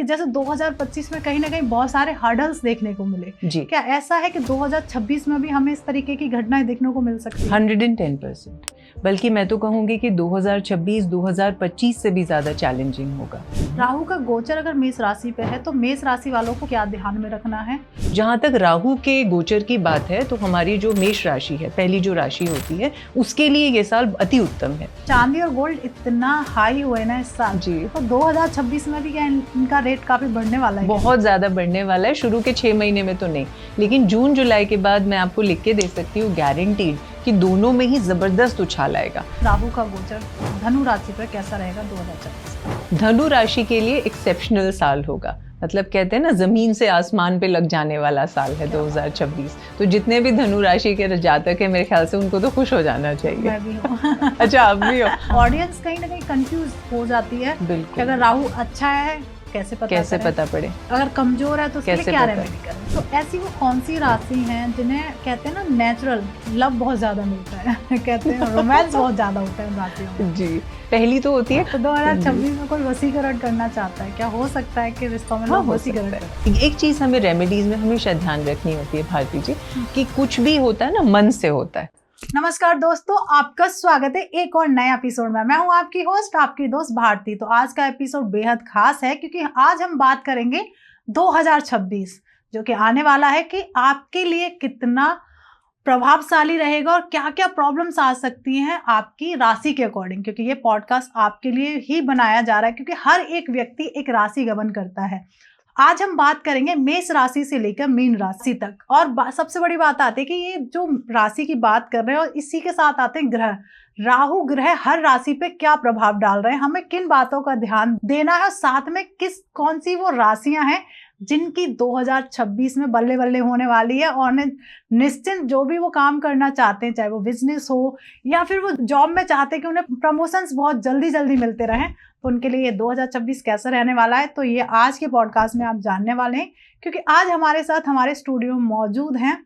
जैसे 2025 में कहीं ना कहीं बहुत सारे हर्डल्स देखने को मिले जी। क्या ऐसा है कि 2026 में भी हमें इस तरीके की घटनाएं देखने को मिल सकती है? 110%। बल्कि मैं तो कहूंगी कि 2026 2025 से भी ज्यादा चैलेंजिंग होगा। राहु का गोचर अगर मेष राशि पे है तो मेष राशि वालों को क्या ध्यान में रखना है? जहाँ तक राहु के गोचर की बात है तो हमारी जो मेष राशि है, पहली जो राशि होती है, उसके लिए ये साल अति उत्तम है। चांदी और गोल्ड इतना हाई हुए ना इस साल जी। तो 2026 में भी क्या इनका रेट काफी बढ़ने वाला है? बहुत ज्यादा बढ़ने वाला है। शुरू के 6 महीने में तो नहीं, लेकिन जून जुलाई के बाद मैं आपको लिख के दे सकती हूँ गारंटीड कि दोनों में ही जबरदस्त उछाल आएगा। राहु का गोचर धनु राशि पर कैसा रहेगा 2026? धनु राशि के लिए एक्सेप्शनल साल होगा। मतलब कहते हैं ना, जमीन से आसमान पे लग जाने वाला साल है 2026। तो जितने भी धनु राशि के जातक है, मेरे ख्याल से उनको तो खुश हो जाना चाहिए। मैं भी हूँ। अच्छा, आप भी हो। ऑडियंस कहीं ना कहीं कंफ्यूज हो जाती है कि बिल्कुल। अगर राहु अच्छा है कैसे पता पड़े, अगर कमजोर है तो उसके लिए कैसे क्या पता? रेमेडी करें? तो ऐसी वो कौन सी राशि हैं जिन्हें कहते हैं ना नेचुरल लव बहुत ज्यादा मिलता है कहते हैं रोमांस बहुत ज्यादा होता है उन राशियों में। जी। पहली तो होती है तो 2026 में कोई वसीकरण करना चाहता है, क्या हो सकता है कि रिश्तों में लोग वसीकरण करें? एक चीज हमें रेमेडीज में हमेशा ध्यान रखनी होती है भारती जी, कि कुछ भी होता है ना मन से होता है। नमस्कार दोस्तों, आपका स्वागत है एक और नए एपिसोड में। मैं हूं आपकी होस्ट, आपकी दोस्त भारती। तो आज का एपिसोड बेहद खास है क्योंकि आज हम बात करेंगे 2026 जो कि आने वाला है कि आपके लिए कितना प्रभावशाली रहेगा और क्या क्या प्रॉब्लम्स आ सकती हैं आपकी राशि के अकॉर्डिंग, क्योंकि ये पॉडकास्ट आपके लिए ही बनाया जा रहा है क्योंकि हर एक व्यक्ति एक राशि गमन करता है। आज हम बात करेंगे मेष राशि से लेकर मीन राशि तक। और सबसे बड़ी बात आती है कि ये जो राशि की बात कर रहे हैं और इसी के साथ आते हैं ग्रह। राहु ग्रह हर राशि पे क्या प्रभाव डाल रहे हैं, हमें किन बातों का ध्यान देना है और साथ में कौन सी वो राशियां हैं जिनकी 2026 में बल्ले बल्ले होने वाली है और निश्चिंत जो भी वो काम करना चाहते हैं, चाहे वो बिजनेस हो या फिर वो जॉब में चाहते हैं कि उन्हें प्रमोशंस बहुत जल्दी जल्दी मिलते रहें, तो उनके लिए ये 2026 कैसा रहने वाला है, तो ये आज के पॉडकास्ट में आप जानने वाले हैं। क्योंकि आज हमारे साथ हमारे स्टूडियो में मौजूद हैं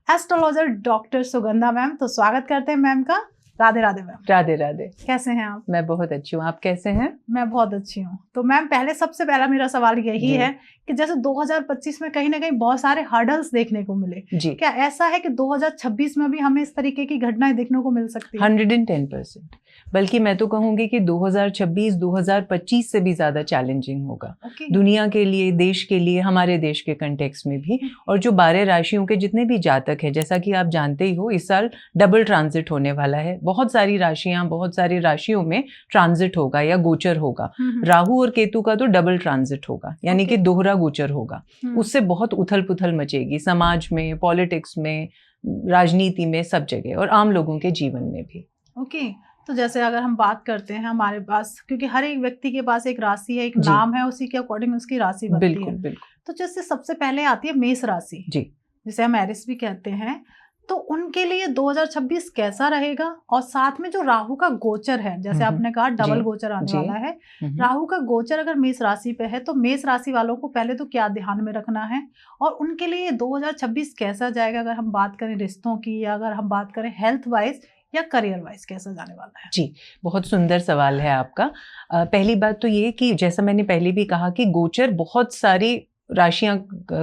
एस्ट्रोलॉजर डॉक्टर सुगंधा मैम। तो स्वागत करते हैं मैम का। राधे राधे मैम। राधे राधे। कैसे हैं आप? मैं बहुत अच्छी हूँ, आप कैसे हैं? मैं बहुत अच्छी हूँ। तो मैम सबसे पहला मेरा सवाल यही है कि जैसे 2025 में कहीं ना कहीं बहुत सारे हर्डल्स देखने को मिले जी। क्या ऐसा है कि 2026 में भी हमें इस तरीके की घटनाएं देखने को मिल सकती है? 110%। बल्कि मैं तो कहूंगी कि 2026 2025 से भी ज्यादा चैलेंजिंग होगा। दुनिया के लिए, देश के लिए, हमारे देश के कंटेक्स्ट में भी। और जो 12 राशियों के जितने भी जातक हैं, जैसा कि आप जानते ही हो, इस साल डबल ट्रांजिट होने वाला है। बहुत सारी राशियों में ट्रांजिट होगा या गोचर होगा। राहु और केतु का तो डबल ट्रांजिट होगा, यानी कि दोहरा गोचर होगा। उससे बहुत उथल पुथल मचेगी समाज में, पॉलिटिक्स में, राजनीति में, सब जगह, और आम लोगों के जीवन में भी। ओके। तो जैसे अगर हम बात करते हैं हमारे पास, क्योंकि हर एक व्यक्ति के पास एक राशि है, एक नाम है, उसी के अकॉर्डिंग उसकी राशि बनती है। बिल्कुल। तो जैसे सबसे पहले आती है मेष राशि जी, जिसे हम एरिस भी कहते हैं। तो उनके लिए 2026 कैसा रहेगा? और साथ में जो राहु का गोचर है, जैसे आपने कहा डबल गोचर आने वाला है, राहु का गोचर अगर मेष राशि पे है तो मेष राशि वालों को पहले तो क्या ध्यान में रखना है और उनके लिए 2026 कैसा जाएगा? अगर हम बात करें रिश्तों की, या अगर हम बात करें हेल्थ वाइज या करियर वाइज, कैसा जाने वाला है? जी, बहुत सुंदर सवाल है आपका। पहली बात तो ये कि जैसा मैंने पहले भी कहा कि गोचर बहुत सारी राशियां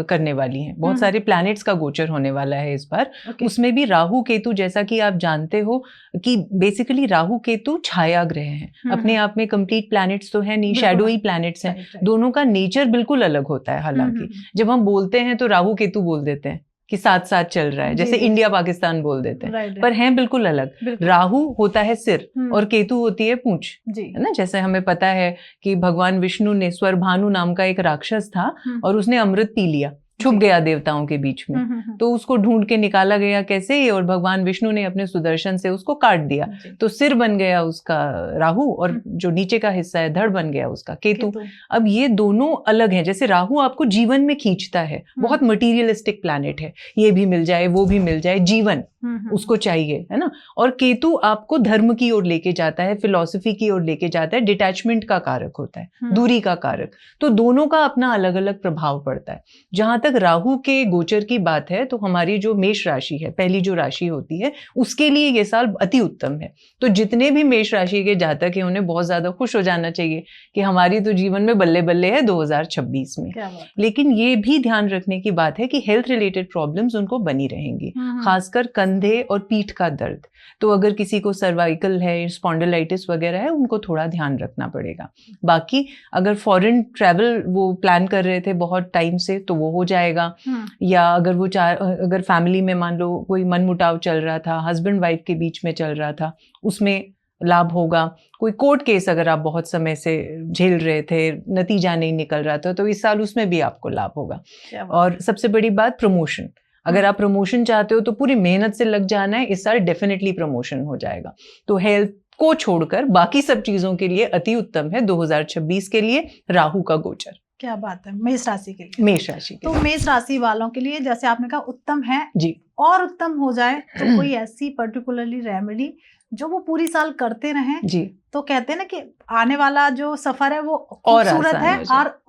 करने वाली हैं, बहुत सारे प्लैनेट्स का गोचर होने वाला है इस बार। उसमें भी राहु केतु, जैसा कि आप जानते हो कि बेसिकली राहु केतु छाया ग्रह हैं, अपने आप में कंप्लीट प्लैनेट्स तो है नहीं, शैडोई प्लैनेट्स हैं। दोनों का नेचर बिल्कुल अलग होता है। हालांकि जब हम बोलते हैं तो राहु केतु बोल देते हैं कि साथ साथ चल रहा है, जैसे इंडिया पाकिस्तान बोल देते हैं, पर हैं बिल्कुल अलग। राहु होता है सिर और केतु होती है पूंछ, है ना। जैसे हमें पता है कि भगवान विष्णु ने, स्वरभानु नाम का एक राक्षस था और उसने अमृत पी लिया, छुप गया देवताओं के बीच में, तो उसको ढूंढ के निकाला गया कैसे, और भगवान विष्णु ने अपने सुदर्शन से उसको काट दिया, तो सिर बन गया उसका राहु, और जो नीचे का हिस्सा है धड़ बन गया उसका केतु। अब ये दोनों अलग हैं। जैसे राहु आपको जीवन में खींचता है, बहुत मटीरियलिस्टिक प्लैनेट है, ये भी मिल जाए वो भी मिल जाए, जीवन उसको चाहिए, है ना। और केतु आपको धर्म की ओर लेके जाता है, फिलॉसफी की ओर लेके जाता है, डिटैचमेंट का कारक होता है, दूरी का कारक। तो दोनों का अपना अलग अलग प्रभाव पड़ता है। जहां तक तक राहु के गोचर की बात है तो हमारी जो मेष राशि है, पहली जो राशि होती है, उसके लिए ये साल अति उत्तम है। तो जितने भी मेष राशि के जातक हैं उन्हें बहुत ज्यादा खुश हो जाना चाहिए कि हमारी तो जीवन में बल्ले बल्ले है 2026 में। लेकिन ये भी ध्यान रखने की बात है कि हेल्थ रिलेटेड प्रॉब्लम्स उनको बनी रहेंगी, खासकर कंधे और पीठ का दर्द। तो अगर किसी को सर्वाइकल है, स्पॉन्डिलाइटिस वगैरह है, उनको थोड़ा ध्यान रखना पड़ेगा। बाकी अगर फॉरेन ट्रैवल वो प्लान कर रहे थे बहुत टाइम से तो वो हो जाएगा, या अगर वो अगर फैमिली में मान लो कोई मनमुटाव चल रहा था, हस्बैंड वाइफ के बीच में चल रहा था, उसमें लाभ होगा। कोई कोर्ट केस अगर आप बहुत समय से झेल रहे थे, नतीजा नहीं निकल रहा था, तो इस साल उसमें भी आपको लाभ होगा। और सबसे बड़ी बात प्रमोशन, अगर आप प्रमोशन चाहते हो तो पूरी मेहनत से लग जाना है, इस साल डेफिनेटली प्रमोशन हो जाएगा। तो हेल्थ को छोड़कर बाकी सब चीजों के लिए अति उत्तम है 2026 के लिए राहु का गोचर। क्या बात है, मेष राशि के लिए। मेष राशि के तो मेष राशि वालों के लिए जैसे आपने कहा उत्तम है जी, और उत्तम हो जाए तो कोई ऐसी पर्टिकुलरली रेमेडी जो वो पूरी साल करते रहें जी, तो कहते हैं ना कि आने वाला जो सफर है वो खूबसूरत है,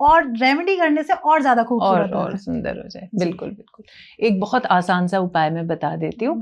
और रेमेडी करने से और ज्यादा खूबसूरत और सुंदर हो जाए। बिल्कुल बिल्कुल। एक बहुत आसान सा उपाय मैं बता देती हूँ।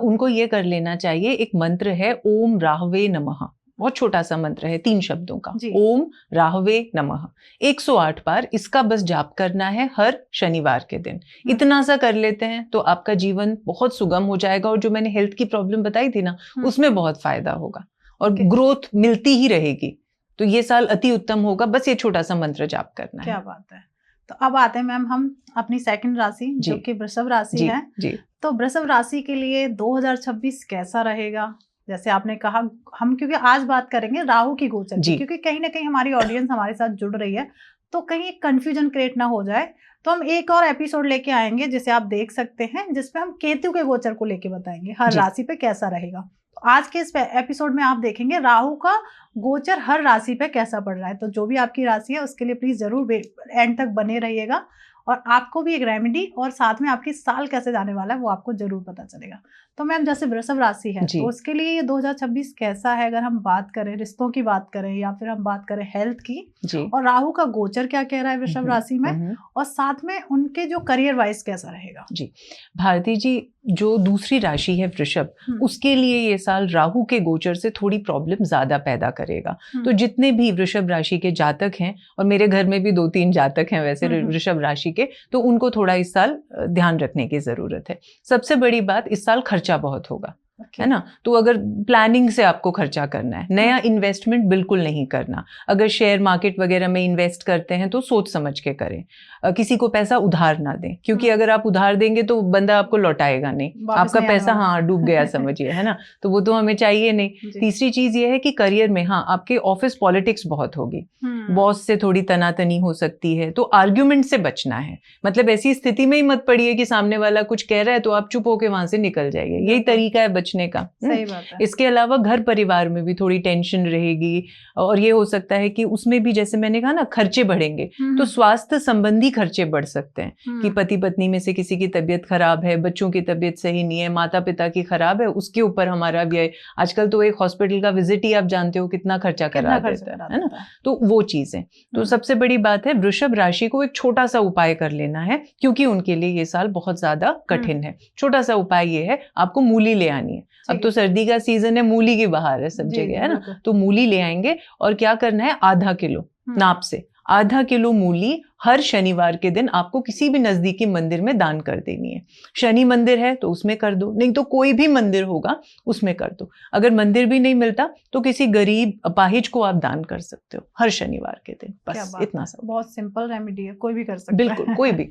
उनको ये कर लेना चाहिए, एक मंत्र है ओम राहवे नमः, बहुत छोटा सा मंत्र है, 3 शब्दों का, ओम राहवे नमः, 108 बार इसका बस जाप करना है हर शनिवार के दिन। इतना सा कर लेते हैं तो आपका जीवन बहुत सुगम हो जाएगा, और जो मैंने हेल्थ की प्रॉब्लम बताई थी ना, उसमें बहुत फायदा होगा और ग्रोथ मिलती ही रहेगी। तो ये साल अति उत्तम होगा, बस ये छोटा सा मंत्र जाप करना है। क्या बात है। तो अब आते हैं मैम हम अपनी सेकंड राशि जो कि वृषभ राशि है। तो वृषभ राशि के लिए 2026 कैसा रहेगा? जैसे आपने कहा, हम क्योंकि आज बात करेंगे राहु की गोचर की, क्योंकि कहीं ना कहीं हमारी ऑडियंस हमारे साथ जुड़ रही है, तो कहीं कंफ्यूजन क्रिएट ना हो जाए, तो हम एक और एपिसोड लेके आएंगे जिसे आप देख सकते हैं, जिसपे हम केतु के गोचर को लेके बताएंगे हर राशि पे कैसा रहेगा। तो आज के इस एपिसोड में आप देखेंगे राहु का गोचर हर राशि पे कैसा पड़ रहा है। तो जो भी आपकी राशि है उसके लिए प्लीज जरूर एंड तक बने रहिएगा, और आपको भी एक रेमेडी और साथ में आपकी साल कैसे जाने वाला है वो आपको जरूर पता चलेगा। तो मैम जैसे वृषभ राशि है तो उसके लिए ये 2026 कैसा है, अगर हम बात करें रिश्तों की बात करें या फिर हम बात करें हेल्थ की, और राहु का गोचर क्या कह रहा है वृषभ राशि में, और साथ में उनके जो करियर वाइज कैसा रहेगा। जी भारती जी, जो दूसरी राशि है वृषभ, उसके लिए ये साल राहु के गोचर से थोड़ी प्रॉब्लम ज्यादा पैदा करेगा। तो जितने भी वृषभ राशि के जातक हैं, और मेरे घर में भी 2-3 जातक हैं वैसे वृषभ राशि के, तो उनको थोड़ा इस साल ध्यान रखने की जरूरत है। सबसे बड़ी बात, इस साल खर्चा बहुत होगा, है ना। तो अगर प्लानिंग से आपको खर्चा करना है, नया इन्वेस्टमेंट बिल्कुल नहीं करना। अगर शेयर मार्केट वगैरह में इन्वेस्ट करते हैं तो सोच समझ के करें। किसी को पैसा उधार ना दें, क्योंकि अगर आप उधार देंगे तो बंदा आपको लौटाएगा नहीं, आपका पैसा डूब गया समझिए, है ना। तो वो तो हमें चाहिए नहीं। तीसरी चीज ये है कि करियर में आपके ऑफिस पॉलिटिक्स बहुत होगी, बॉस से थोड़ी तनातनी हो सकती है, तो आर्ग्यूमेंट से बचना है। मतलब ऐसी स्थिति में ही मत पड़िए कि सामने वाला कुछ कह रहा है तो आप चुप होके वहां से निकल जाइए, यही तरीका है बचने का। सही बात है। इसके अलावा घर परिवार में भी थोड़ी टेंशन रहेगी, और ये हो सकता है कि उसमें भी जैसे मैंने कहा ना, खर्चे बढ़ेंगे। तो स्वास्थ्य संबंधी खर्चे बढ़ सकते हैं कि पति पत्नी में से किसी की तबीयत खराब है, बच्चों की तबीयत सही नहीं है, माता पिता की खराब है, उसके ऊपर हमारा व्यय। आजकल तो एक हॉस्पिटल का विजिट ही आप जानते हो कितना खर्चा करा देता है ना। तो वो चीजें, तो सबसे बड़ी बात है वृषभ राशि को एक छोटा सा उपाय कर लेना है, क्योंकि उनके लिए ये साल बहुत ज्यादा कठिन है। छोटा सा उपाय ये है, आपको मूली ले आनी है। अब तो सर्दी का सीजन है, मूली की बहार है सब जगह, है ना। तो मूली ले आएंगे, और क्या करना है, आधा किलो नाप से आधा किलो मूली हर शनिवार के दिन आपको किसी भी नजदीकी मंदिर में दान कर देनी है। शनि मंदिर है तो उसमें कर दो, नहीं तो कोई भी मंदिर होगा उसमें कर दो। अगर मंदिर भी नहीं मिलता तो किसी गरीब अपाहिज को आप दान कर सकते हो हर शनिवार के दिन। बस इतना सा, बहुत सिंपल रेमेडी है, कोई भी कर सकता है। बिल्कुल, कोई भी।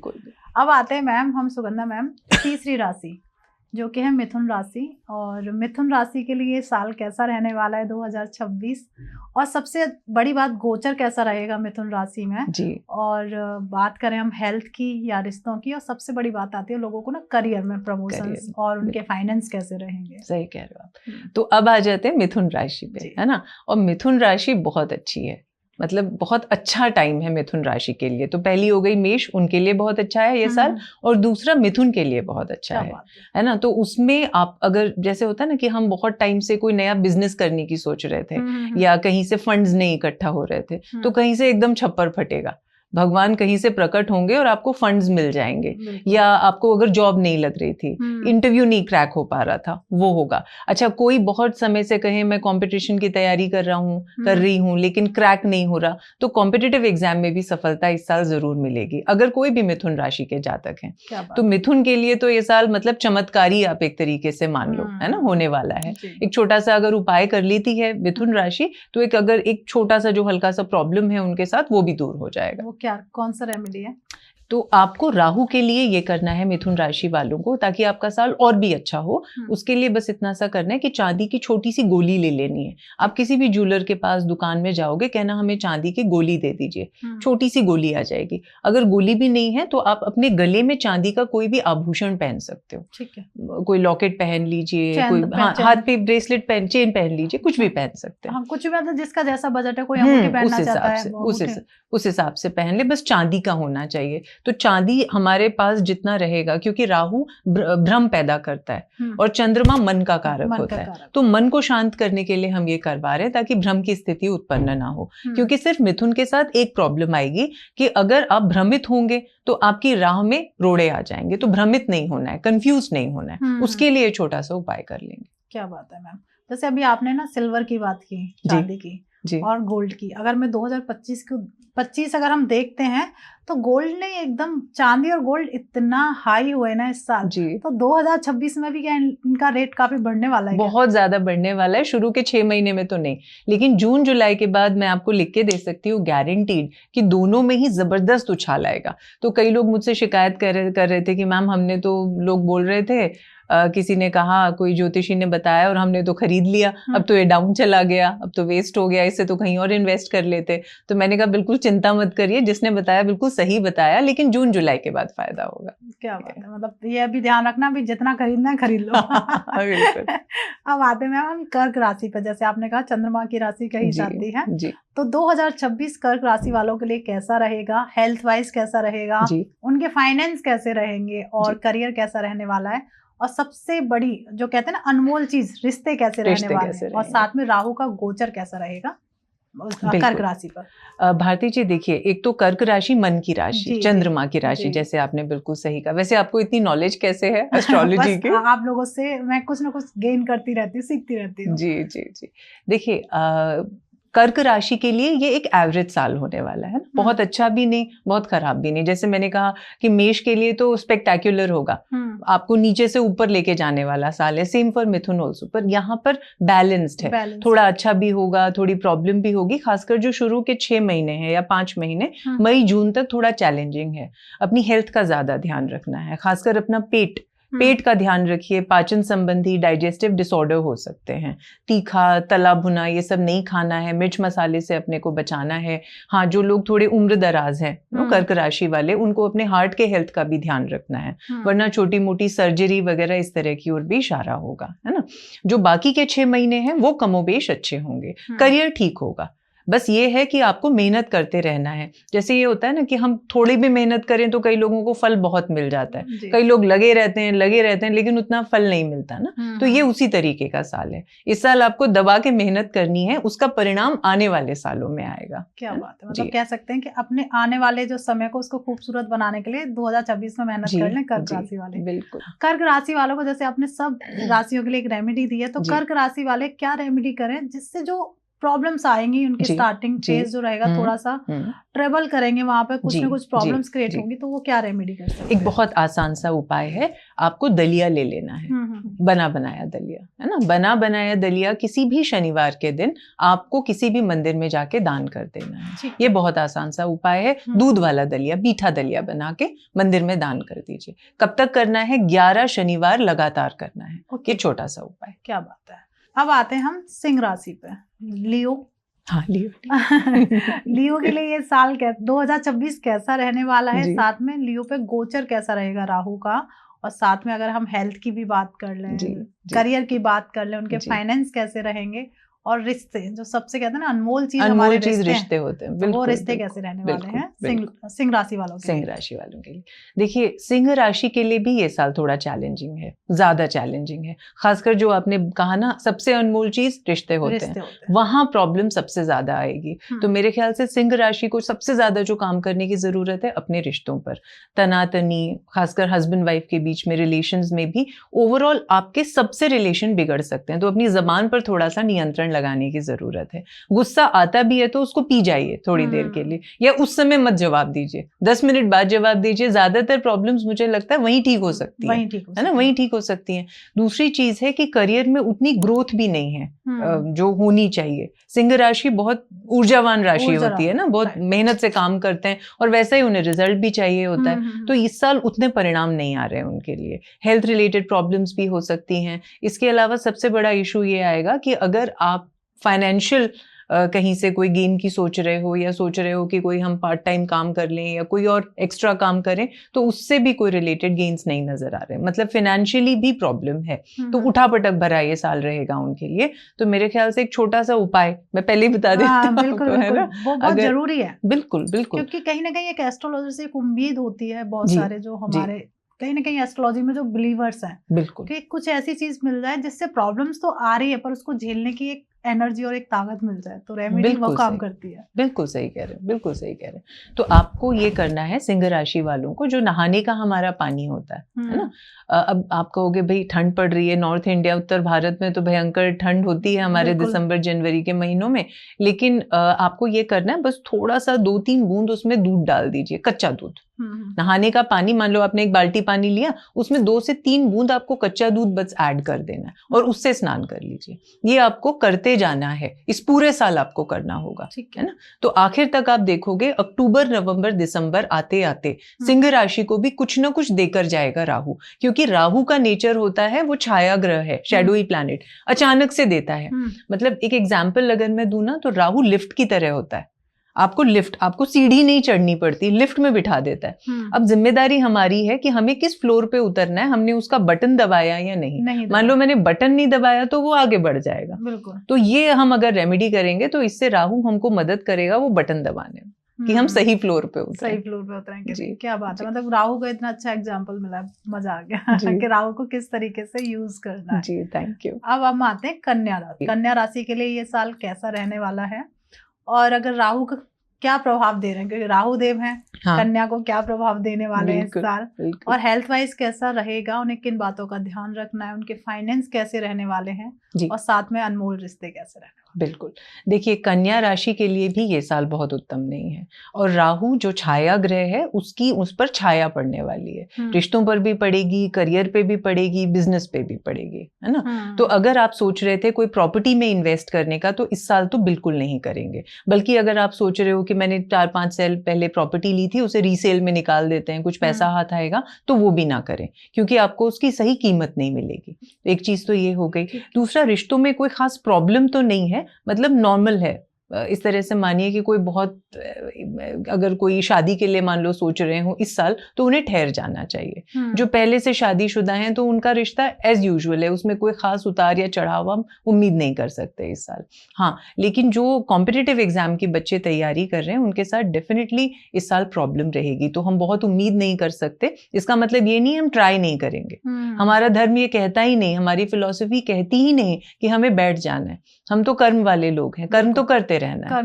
अब आते हैं मैम हम सुगंधा मैम तीसरी राशि जो कि है मिथुन राशि, और मिथुन राशि के लिए साल कैसा रहने वाला है 2026, और सबसे बड़ी बात गोचर कैसा रहेगा मिथुन राशि में जी। और बात करें हम हेल्थ की या रिश्तों की, और सबसे बड़ी बात आती है लोगों को ना करियर में प्रमोशंस और उनके फाइनेंस कैसे रहेंगे। सही कह रहे हो आप। तो अब आ जाते हैं मिथुन राशि पे, है ना। और मिथुन राशि बहुत अच्छी है, मतलब बहुत अच्छा टाइम है मिथुन राशि के लिए। तो पहली हो गई मेष, उनके लिए बहुत अच्छा है ये साल, और दूसरा मिथुन के लिए बहुत अच्छा है ना। तो उसमें आप अगर जैसे होता है ना कि हम बहुत टाइम से कोई नया बिजनेस करने की सोच रहे थे, या कहीं से फंड्स नहीं इकट्ठा हो रहे थे, तो कहीं से एकदम छप्पर फटेगा। भगवान कहीं से प्रकट होंगे और आपको फंड्स मिल जाएंगे, या आपको अगर जॉब नहीं लग रही थी, इंटरव्यू नहीं क्रैक हो पा रहा था, वो होगा। अच्छा, कोई बहुत समय से कहे मैं कंपटीशन की तैयारी कर रही हूँ लेकिन क्रैक नहीं हो रहा, तो कॉम्पिटिटिव एग्जाम में भी सफलता इस साल जरूर मिलेगी, अगर कोई भी मिथुन राशि के जातक हैं। तो मिथुन के लिए तो ये साल मतलब चमत्कारी आप एक तरीके से मान लो, है ना, होने वाला है। एक छोटा सा अगर उपाय कर लेती है मिथुन राशि, तो एक छोटा सा जो हल्का सा प्रॉब्लम है उनके साथ, वो भी दूर हो जाएगा। वो क्या, कौन सा रेमेडी है? तो आपको राहु के लिए ये करना है मिथुन राशि वालों को, ताकि आपका साल और भी अच्छा हो। उसके लिए बस इतना सा करना है कि चांदी की छोटी सी गोली ले लेनी है। आप किसी भी ज्वेलर के पास दुकान में जाओगे, कहना हमें चांदी की गोली दे दीजिए, छोटी सी गोली आ जाएगी। अगर गोली भी नहीं है तो आप अपने गले में चांदी का कोई भी आभूषण पहन सकते हो। ठीक है, कोई लॉकेट पहन लीजिए, कोई हाथ पे ब्रेसलेट पहन, चेन पहन लीजिए, कुछ भी पहन सकते हैं। कुछ भी, मतलब जिसका जैसा बजट है, कोई अंगूठी पहनना चाहता है उस हिसाब से पहन ले, बस चांदी का होना चाहिए। तो चांदी हमारे पास जितना रहेगा, क्योंकि राहु भ्रम पैदा करता है और चंद्रमा मन का कारक होता है, तो मन को शांत करने के लिए हम ये करवा रहे हैं ताकि भ्रम की स्थिति उत्पन्न ना हो। क्योंकि सिर्फ मिथुन के साथ एक प्रॉब्लम आएगी कि अगर आप भ्रमित होंगे तो आपकी राह में रोड़े आ जाएंगे। तो भ्रमित नहीं होना है, कंफ्यूज नहीं होना है, उसके लिए छोटा सा उपाय कर लेंगे। क्या बात है मैम। जैसे अभी आपने ना सिल्वर की बात की, चांदी की और गोल्ड की, अगर मैं 2025 अगर हम देखते हैं तो गोल्ड ने एकदम, चांदी और गोल्ड इतना हाई हुए ना इस साल जी, तो 2026 में भी क्या इनका रेट काफी बढ़ने वाला है? बहुत ज्यादा बढ़ने वाला है। शुरू के 6 महीने में तो नहीं, लेकिन जून जुलाई के बाद मैं आपको लिख के दे सकती हूँ गारंटीड कि दोनों में ही जबरदस्त उछाल आएगा। तो कई लोग मुझसे शिकायत कर रहे थे कि मैम हमने तो, लोग बोल रहे थे, किसी ने कहा, कोई ज्योतिषी ने बताया और हमने तो खरीद लिया, अब तो ये डाउन चला गया, अब तो वेस्ट हो गया, इससे तो कहीं और इन्वेस्ट कर लेते। तो मैंने कहा बिल्कुल चिंता मत करिए, जिसने बताया बिल्कुल सही बताया, लेकिन जून जुलाई के बाद फायदा होगा। क्या बात है, मतलब ये अभी ध्यान रखना, अभी जितना खरीदना है खरीद लो। अब आते हैं हम कर्क राशि पर। जैसे आपने कहा चंद्रमा की राशि कही जाती है जी। तो 2026 कर्क राशि वालों के लिए कैसा रहेगा? हेल्थ वाइज कैसा रहेगा? उनके फाइनेंस कैसे रहेंगे और करियर कैसा रहने वाला है? और सबसे बड़ी जो कहते हैं ना अनमोल चीज, रिश्ते कैसे रहने वाले हैं? और साथ में राहु का गोचर कैसा रहेगा कर्क राशि पर? भारती जी देखिए, एक तो कर्क राशि मन की राशि, चंद्रमा की राशि, जैसे आपने बिल्कुल सही कहा। वैसे आपको इतनी नॉलेज कैसे है एस्ट्रोलॉजी की? आप लोगों से मैं कुछ ना कुछ गेन करती रहती हूँ, सीखती रहती हूँ। जी। देखिए, कर्क राशि के लिए ये एक एवरेज साल होने वाला है, बहुत अच्छा भी नहीं, बहुत खराब भी नहीं। जैसे मैंने कहा कि मेष के लिए तो स्पेक्टेक्युलर होगा, आपको नीचे से ऊपर लेके जाने वाला साल है। सेम फॉर मिथुन ऑल्सो, पर यहाँ पर बैलेंस्ड है, थोड़ा अच्छा भी होगा, थोड़ी प्रॉब्लम भी होगी। खासकर जो शुरू के 6 महीने हैं या 5 महीने, मई जून तक थोड़ा चैलेंजिंग है। अपनी हेल्थ का ज्यादा ध्यान रखना है, खासकर अपना पेट का ध्यान रखिए। पाचन संबंधी डाइजेस्टिव डिसऑर्डर हो सकते हैं। तीखा, तला भुना ये सब नहीं खाना है, मिर्च मसाले से अपने को बचाना है। हाँ, जो लोग थोड़े उम्र दराज हैं, कर्क राशि वाले, उनको अपने हार्ट के हेल्थ का भी ध्यान रखना है, वरना छोटी मोटी सर्जरी वगैरह इस तरह की ओर भी इशारा होगा, है ना। जो बाकी के 6 महीने हैं वो कमोबेश अच्छे होंगे। करियर ठीक होगा, बस ये है कि आपको मेहनत करते रहना है। जैसे ये होता है ना कि हम थोड़ी भी मेहनत करें तो कई लोगों को फल बहुत मिल जाता है, कई लोग लगे रहते हैं लेकिन उतना फल नहीं मिलता ना। तो ये उसी तरीके का साल है। इस साल आपको दबा के मेहनत करनी है, उसका परिणाम आने वाले सालों में आएगा। क्या बात है, मतलब कह सकते हैं कि अपने आने वाले जो समय को उसको खूबसूरत बनाने के लिए 2026 में मेहनत कर लें कर्क राशि वाले। बिल्कुल। कर्क राशि वालों को, जैसे आपने सब राशियों के लिए एक रेमेडी दी है, तो कर्क राशि वाले क्या रेमेडी करें जिससे जो प्रॉब्लम्स आएंगी, उनकी स्टार्टिंग फेज जो रहेगा, थोड़ा सा ट्रेवल करेंगे, वहां पे कुछ ना कुछ प्रॉब्लम्स क्रिएट होंगी, तो वो क्या रेमेडी कर सकते हैं? एक बहुत आसान सा उपाय है, आपको दलिया ले लेना है, बना बनाया दलिया, है ना। बना बनाया दलिया किसी भी शनिवार के दिन आपको किसी भी मंदिर में जाके दान कर देना है। ये बहुत आसान सा उपाय है। दूध वाला दलिया, मीठा दलिया बना के मंदिर में दान कर दीजिए। कब तक करना है? 11 शनिवार लगातार करना है। ये छोटा सा उपाय। क्या बात है। अब आते हैं हम सिंह राशि पे, लियो। हाँ, लियो। लियो के लिए ये साल 2026 कैसा रहने वाला है? साथ में लियो पे गोचर कैसा रहेगा राहु का? और साथ में अगर हम हेल्थ की भी बात कर लें, करियर की बात कर लें, उनके फाइनेंस कैसे रहेंगे और रिश्ते, जो सबसे कहते हैं ना अनमोल चीज, अनमोल हमारे चीज रिश्ते रिश्ते होते हैं। तो वो बिल्कुल, रिश्ते बिल्कुल, कैसे रहने बिल्कुल, वाले हैं बिल्कुल। सिंह राशि वालों के सिंह लिए? राशि वालों के लिए देखिए, सिंह राशि के लिए भी ये साल थोड़ा चैलेंजिंग है, ज्यादा चैलेंजिंग है। खासकर जो आपने कहा ना, सबसे अनमोल चीज रिश्ते होते हैं, वहां प्रॉब्लम सबसे ज्यादा आएगी। तो मेरे ख्याल से सिंह राशि को सबसे ज्यादा जो काम करने की जरूरत है अपने रिश्तों पर, तनातनी, खासकर हस्बैंड वाइफ के बीच में, रिलेशंस में भी ओवरऑल आपके सबसे रिलेशन बिगड़ सकते हैं। तो अपनी जबान पर थोड़ा सा नियंत्रण लगाने की जरूरत है। गुस्सा आता भी है तो उसको पी जाइए थोड़ी देर के लिए, या उस समय मत जवाब दीजिए, 10 मिनट बाद जवाब दीजिए। ज्यादातर प्रॉब्लम्स मुझे लगता है वहीं ठीक हो सकती है ना, वहीं ठीक हो सकती हैं। दूसरी चीज है कि करियर में उतनी ग्रोथ भी नहीं है जो होनी चाहिए। सिंह राशि बहुत ऊर्जावान राशि होती है ना, बहुत मेहनत से काम करते हैं और वैसे ही उन्हें रिजल्ट भी चाहिए होता है। तो इस साल उतने परिणाम नहीं आ रहे हैं उनके लिए। हेल्थ रिलेटेड प्रॉब्लम्स भी हो सकती हैं। इसके अलावा सबसे बड़ा इशू ये आएगा कि अगर आप फाइनेंशियल कहीं से कोई गेन की सोच रहे हो, या सोच रहे हो कि कोई हम पार्ट टाइम काम कर लें या कोई और एक्स्ट्रा काम करें, तो उससे भी कोई रिलेटेड गेन्स नहीं नजर आ रहे, मतलब फाइनेंशियली भी प्रॉब्लम है। तो उठापटक भरा ये साल रहेगा उनके लिए। तो मेरे ख्याल से एक छोटा सा उपाय मैं पहले ही बता देती हूँ, बिल्कुल, है ना, वो बहुत जरूरी है। बिल्कुल बिल्कुल, क्योंकि कहीं ना कहीं एक एस्ट्रोलॉजर से एक उम्मीद होती है बहुत सारे जो हमारे कहीं ना कहीं एस्ट्रोलॉजी में जो बिलीवर्स हैं, बिल्कुल, कि कुछ ऐसी चीज मिल जाए जिससे प्रॉब्लम्स तो आ रही है पर उसको झेलने की एक एनर्जी और एक ताकत मिल जाए, तो रेमेडी वो काम करती है। बिल्कुल सही कह रहे हैं, बिल्कुल सही कह रहे हैं। तो आपको ये करना है, सिंह राशि वालों को, जो नहाने का हमारा पानी होता है ना, अब आप कहोगे भाई ठंड पड़ रही है नॉर्थ इंडिया, उत्तर भारत में तो भयंकर ठंड होती है हमारे दिसंबर जनवरी के महीनों में, लेकिन आपको ये करना है, बस थोड़ा सा 2-3 बूंद उसमें दूध डाल दीजिए, कच्चा दूध। नहाने का पानी, मान लो आपने एक बाल्टी पानी लिया, उसमें 2 से 3 बूंद आपको कच्चा दूध बस ऐड कर देना है और उससे स्नान कर लीजिए। ये आपको करते जाना है, इस पूरे साल आपको करना होगा, है ना। तो आखिर तक आप देखोगे अक्टूबर नवंबर दिसंबर आते आते सिंह राशि को भी कुछ ना कुछ देकर जाएगा राहु, क्योंकि राहु का नेचर होता है वो छाया ग्रह है, शैडोई प्लैनेट, अचानक से देता है। मतलब एक एग्जाम्पल अगर मैं दूं ना, तो राहु लिफ्ट की तरह होता है। आपको सीढ़ी नहीं चढ़नी पड़ती, लिफ्ट में बिठा देता है। अब जिम्मेदारी हमारी है कि हमें किस फ्लोर पे उतरना है, हमने उसका बटन दबाया या नहीं। मान लो मैंने बटन नहीं दबाया तो वो आगे बढ़ जाएगा। बिल्कुल। तो ये हम अगर रेमेडी करेंगे तो इससे राहु हमको मदद करेगा वो बटन दबाने में, कि हम सही फ्लोर पे उतरें। क्या बात है, मतलब राहु का इतना अच्छा एग्जांपल मिला, मजा आ गया कि राहु को किस तरीके से यूज करना है। जी, थैंक यू। अब हम आते हैं कन्या राशि। कन्या राशि के लिए ये साल कैसा रहने वाला है, और अगर राहु का क्या प्रभाव दे रहे हैं, क्योंकि राहु देव हैं, कन्या को क्या प्रभाव देने वाले हैं इस साल, और हेल्थ वाइज कैसा रहेगा, उन्हें किन बातों का ध्यान रखना है, उनके फाइनेंस कैसे रहने वाले हैं, और साथ में अनमोल रिश्ते कैसे रहने वाले। बिल्कुल, देखिए कन्या राशि के लिए भी ये साल बहुत उत्तम नहीं है, और राहु जो छाया ग्रह है उसकी उस पर छाया पड़ने वाली है, रिश्तों पर भी पड़ेगी, करियर पे भी पड़ेगी, बिजनेस पे भी पड़ेगी, है ना। तो अगर आप सोच रहे थे कोई प्रॉपर्टी में इन्वेस्ट करने का, तो इस साल तो बिल्कुल नहीं करेंगे। बल्कि अगर आप सोच रहे हो कि मैंने 4-5 साल पहले प्रॉपर्टी ली थी, उसे रीसेल में निकाल देते हैं, कुछ पैसा हाथ आएगा, तो वो भी ना करें, क्योंकि आपको उसकी सही कीमत नहीं मिलेगी। एक चीज तो ये हो गई। दूसरा, रिश्तों में कोई खास प्रॉब्लम तो नहीं है, मतलब नॉर्मल है। इस तरह से मानिए कि कोई बहुत, अगर कोई शादी के लिए मान लो सोच रहे हो इस साल, तो उन्हें ठहर जाना चाहिए। जो पहले से शादीशुदा हैं तो उनका रिश्ता एज यूजुअल है, उसमें कोई खास उतार या चढ़ाव हम उम्मीद नहीं कर सकते इस साल। हाँ, लेकिन जो कॉम्पिटिटिव एग्जाम की बच्चे तैयारी कर रहे हैं उनके साथ डेफिनेटली इस साल प्रॉब्लम रहेगी, तो हम बहुत उम्मीद नहीं कर सकते। इसका मतलब ये नहीं हम ट्राई नहीं करेंगे, हमारा धर्म ये कहता ही नहीं, हमारी फिलॉसफी कहती ही नहीं कि हमें बैठ जाना है। हम तो कर्म वाले लोग हैं, कर्म तो करते रहना है,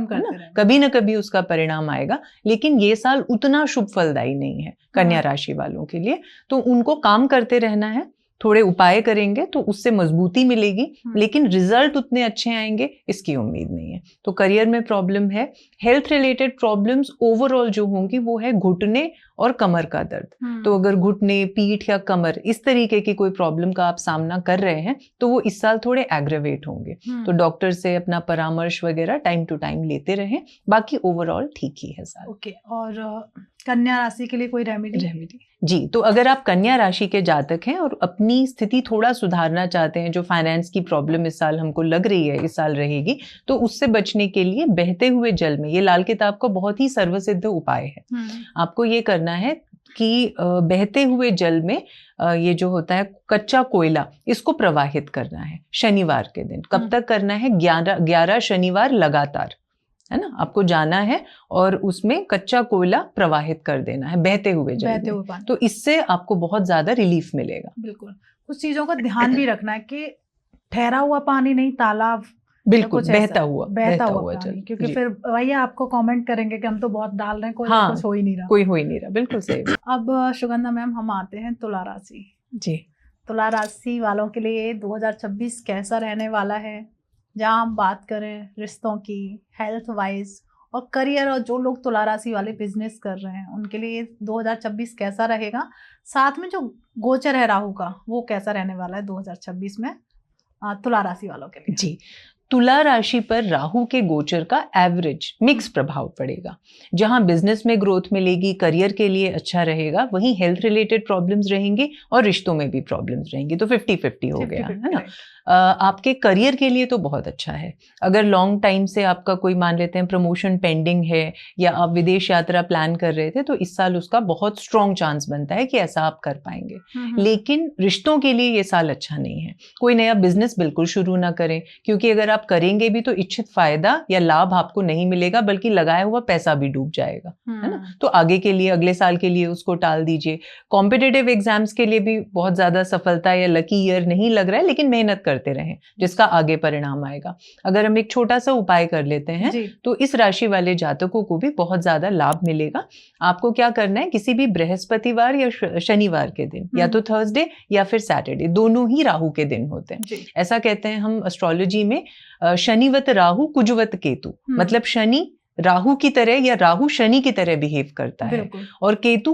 कभी ना कभी उसका परिणाम आएगा। लेकिन ये साल उतना शुभ फलदायी नहीं है कन्या राशि वालों के लिए, तो उनको काम करते रहना है, थोड़े उपाय करेंगे तो उससे मजबूती मिलेगी, लेकिन रिजल्ट उतने अच्छे आएंगे इसकी उम्मीद नहीं है। तो करियर में प्रॉब्लम है। हेल्थ रिलेटेड प्रॉब्लम्स ओवरऑल जो होंगी वो है घुटने और कमर का दर्द। तो अगर घुटने, पीठ या कमर इस तरीके की कोई प्रॉब्लम का आप सामना कर रहे हैं तो वो इस साल थोड़े एग्रेवेट होंगे। तो डॉक्टर से अपना परामर्श वगैरह टाइम टू टाइम लेते रहें, बाकी ओवरऑल ठीक ही है साल। ओके, और कन्या राशि के लिए कोई रेमेडी? जी, तो अगर आप कन्या राशि के जातक हैं और अपनी स्थिति थोड़ा सुधारना चाहते हैं, जो फाइनेंस की प्रॉब्लम इस साल हमको लग रही है इस साल रहेगी, तो उससे बचने के लिए बहते हुए जल में, ये लाल किताब का बहुत ही सर्वसिद्ध उपाय है। आपको ये करना है कि बहते हुए जल में ये जो होता है कच्चा कोयला, इसको प्रवाहित करना है शनिवार के दिन। कब तक करना है? 11 शनिवार लगातार, है ना। आपको जाना है और उसमें कच्चा कोयला प्रवाहित कर देना है बहते हुए जल में। तो इससे आपको बहुत ज्यादा रिलीफ मिलेगा। बिल्कुल। कुछ चीजों का ध्यान भी रखना है कि ठहरा हुआ पानी नहीं, तालाब, बिल्कुल बहता हुआ जल, क्योंकि फिर भैया आपको कमेंट करेंगे कि हम तो बहुत डाल रहे हैं, कोई कुछ हो ही नहीं रहा, कोई हो ही नहीं रहा। बिल्कुल सही। अब सुगंधा मैम, हम आते हैं तुला राशि जी। तुला राशि वालों के लिए 2026 कैसा रहने वाला है? जहाँ हम बात करें रिश्तों की, हेल्थ वाइज और करियर, और जो लोग तुला राशि वाले बिजनेस कर रहे हैं उनके लिए 2026 कैसा रहेगा? साथ में जो गोचर है राहु का, वो कैसा रहने वाला है 2026 में तुला राशि वालों के लिए? जी, तुला राशि पर राहु के गोचर का एवरेज मिक्स प्रभाव पड़ेगा। जहां बिजनेस में ग्रोथ मिलेगी, करियर के लिए अच्छा रहेगा, वहीं हेल्थ रिलेटेड प्रॉब्लम्स रहेंगे और रिश्तों में भी प्रॉब्लम्स रहेंगी। तो 50-50 हो गया, है ना। आपके करियर के लिए तो बहुत अच्छा है। अगर लॉन्ग टाइम से आपका कोई, मान लेते हैं प्रमोशन पेंडिंग है या आप विदेश यात्रा प्लान कर रहे थे, तो इस साल उसका बहुत स्ट्रॉन्ग चांस बनता है कि ऐसा आप कर पाएंगे। लेकिन रिश्तों के लिए ये साल अच्छा नहीं है। कोई नया बिजनेस बिल्कुल शुरू ना करें, क्योंकि अगर आप करेंगे भी तो इच्छित फायदा या लाभ आपको नहीं मिलेगा, बल्कि लगाया हुआ पैसा भी डूब जाएगा, है ना। तो आगे के लिए, अगले साल के लिए उसको टाल दीजिए। कॉम्पिटिटिव एग्जाम्स के लिए भी बहुत ज्यादा सफलता या लकी ईयर नहीं लग रहा है, लेकिन मेहनत करते रहें, जिसका आगे परिणाम आएगा। अगर हम एक छोटा सा उपाय कर लेते हैं तो इस राशि वाले जातकों को भी बहुत ज्यादा लाभ मिलेगा। आपको क्या करना है, किसी भी बृहस्पतिवार या शनिवार के दिन, या तो थर्सडे या फिर सैटरडे, दोनों ही राहु के दिन होते हैं। ऐसा कहते हैं हम एस्ट्रोलॉजी में, शनिवत राहु कुजवत केतु, मतलब शनि राहु की तरह या राहु शनि की तरह बिहेव करता है, और केतु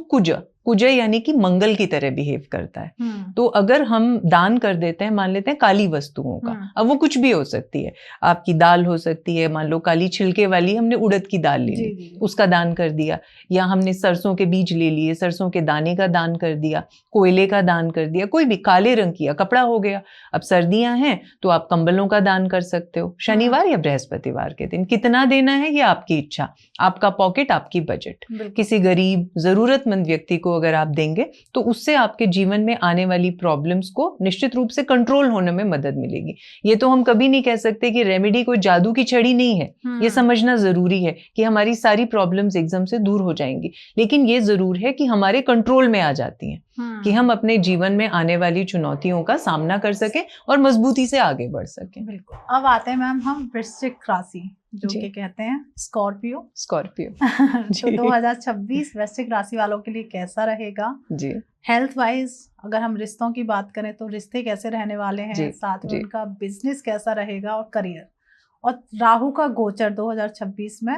कुज यानी कि मंगल की तरह बिहेव करता है। तो अगर हम दान कर देते हैं, मान लेते हैं काली वस्तुओं का, अब वो कुछ भी हो सकती है, आपकी दाल हो सकती है, मान लो काली छिलके वाली हमने उड़द की दाल ले ली, उसका दान कर दिया, या हमने सरसों के बीज ले लिए, सरसों के दाने का दान कर दिया, कोयले का दान कर दिया, कोई भी काले रंग किया कपड़ा हो गया। अब सर्दियां हैं तो आप कंबलों का दान कर सकते हो शनिवार या बृहस्पतिवार के दिन। कितना देना है ये आपकी इच्छा, आपका पॉकेट, आपकी बजट। किसी गरीब जरूरतमंद व्यक्ति को अगर आप देंगे तो उससे आपके जीवन में आने वाली प्रॉब्लम्स को निश्चित रूप से कंट्रोल होने में मदद मिलेगी। ये तो हम कभी नहीं कह सकते कि रेमेडी कोई जादू की छड़ी नहीं है। ये समझना जरूरी है कि हमारी सारी प्रॉब्लम्स एकदम से दूर हो जाएंगी, लेकिन ये जरूर है कि हमारे कंट्रोल में आ जाती हैं, कि हम अपने जीवन में आने वाली चुनौतियों का सामना कर सकें और मजबूती से आगे बढ़ सकें। बिल्कुल। अब आते हैं मैम हम वृश्चिक राशि, जो कि कहते हैं स्कॉर्पियो। तो 2026 वृश्चिक राशि वालों के लिए कैसा रहेगा जी? हेल्थ वाइज अगर हम रिश्तों की बात करें तो रिश्ते कैसे रहने वाले हैं, साथ में उनका बिजनेस कैसा रहेगा और करियर, और राहु का गोचर 2026 में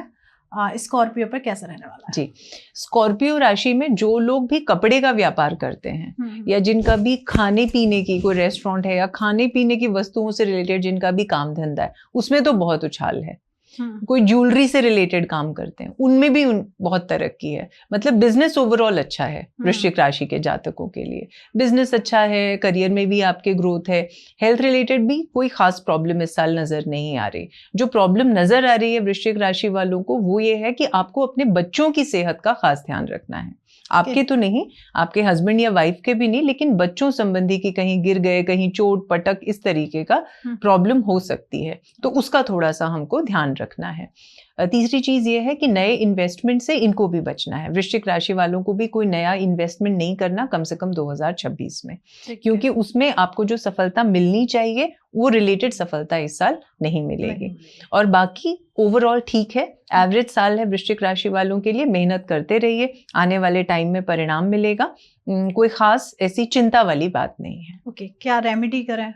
स्कॉर्पियो पर कैसा रहने वाला है? जी, स्कॉर्पियो राशि में जो लोग भी कपड़े का व्यापार करते हैं या जिनका भी खाने पीने की कोई रेस्टोरेंट है या खाने पीने की वस्तुओं से रिलेटेड जिनका भी काम धंधा है, उसमें तो बहुत उछाल है। कोई ज्वेलरी से रिलेटेड काम करते हैं, उनमें भी बहुत तरक्की है। मतलब बिजनेस ओवरऑल अच्छा है वृश्चिक राशि के जातकों के लिए। बिजनेस अच्छा है, करियर में भी आपके ग्रोथ है, हेल्थ रिलेटेड भी कोई खास प्रॉब्लम इस साल नजर नहीं आ रही। जो प्रॉब्लम नजर आ रही है वृश्चिक राशि वालों को वो ये है कि आपको अपने बच्चों की सेहत का खास ध्यान रखना है। आपके तो नहीं, आपके हस्बैंड या वाइफ के भी नहीं, लेकिन बच्चों संबंधी की कहीं गिर गए, कहीं चोट पटक, इस तरीके का प्रॉब्लम हो सकती है, तो उसका थोड़ा सा हमको ध्यान रखना है। तीसरी चीज ये है कि नए इन्वेस्टमेंट से इनको भी बचना है। वृश्चिक राशि वालों को भी कोई नया इन्वेस्टमेंट नहीं करना कम से कम 2026 में, क्योंकि उसमें आपको जो सफलता मिलनी चाहिए वो रिलेटेड सफलता इस साल नहीं मिलेगी। और बाकी ओवरऑल ठीक है, एवरेज साल है वृश्चिक राशि वालों के लिए। मेहनत करते रहिए, आने वाले टाइम में परिणाम मिलेगा। कोई खास ऐसी चिंता वाली बात नहीं है। ओके, क्या रेमेडी करें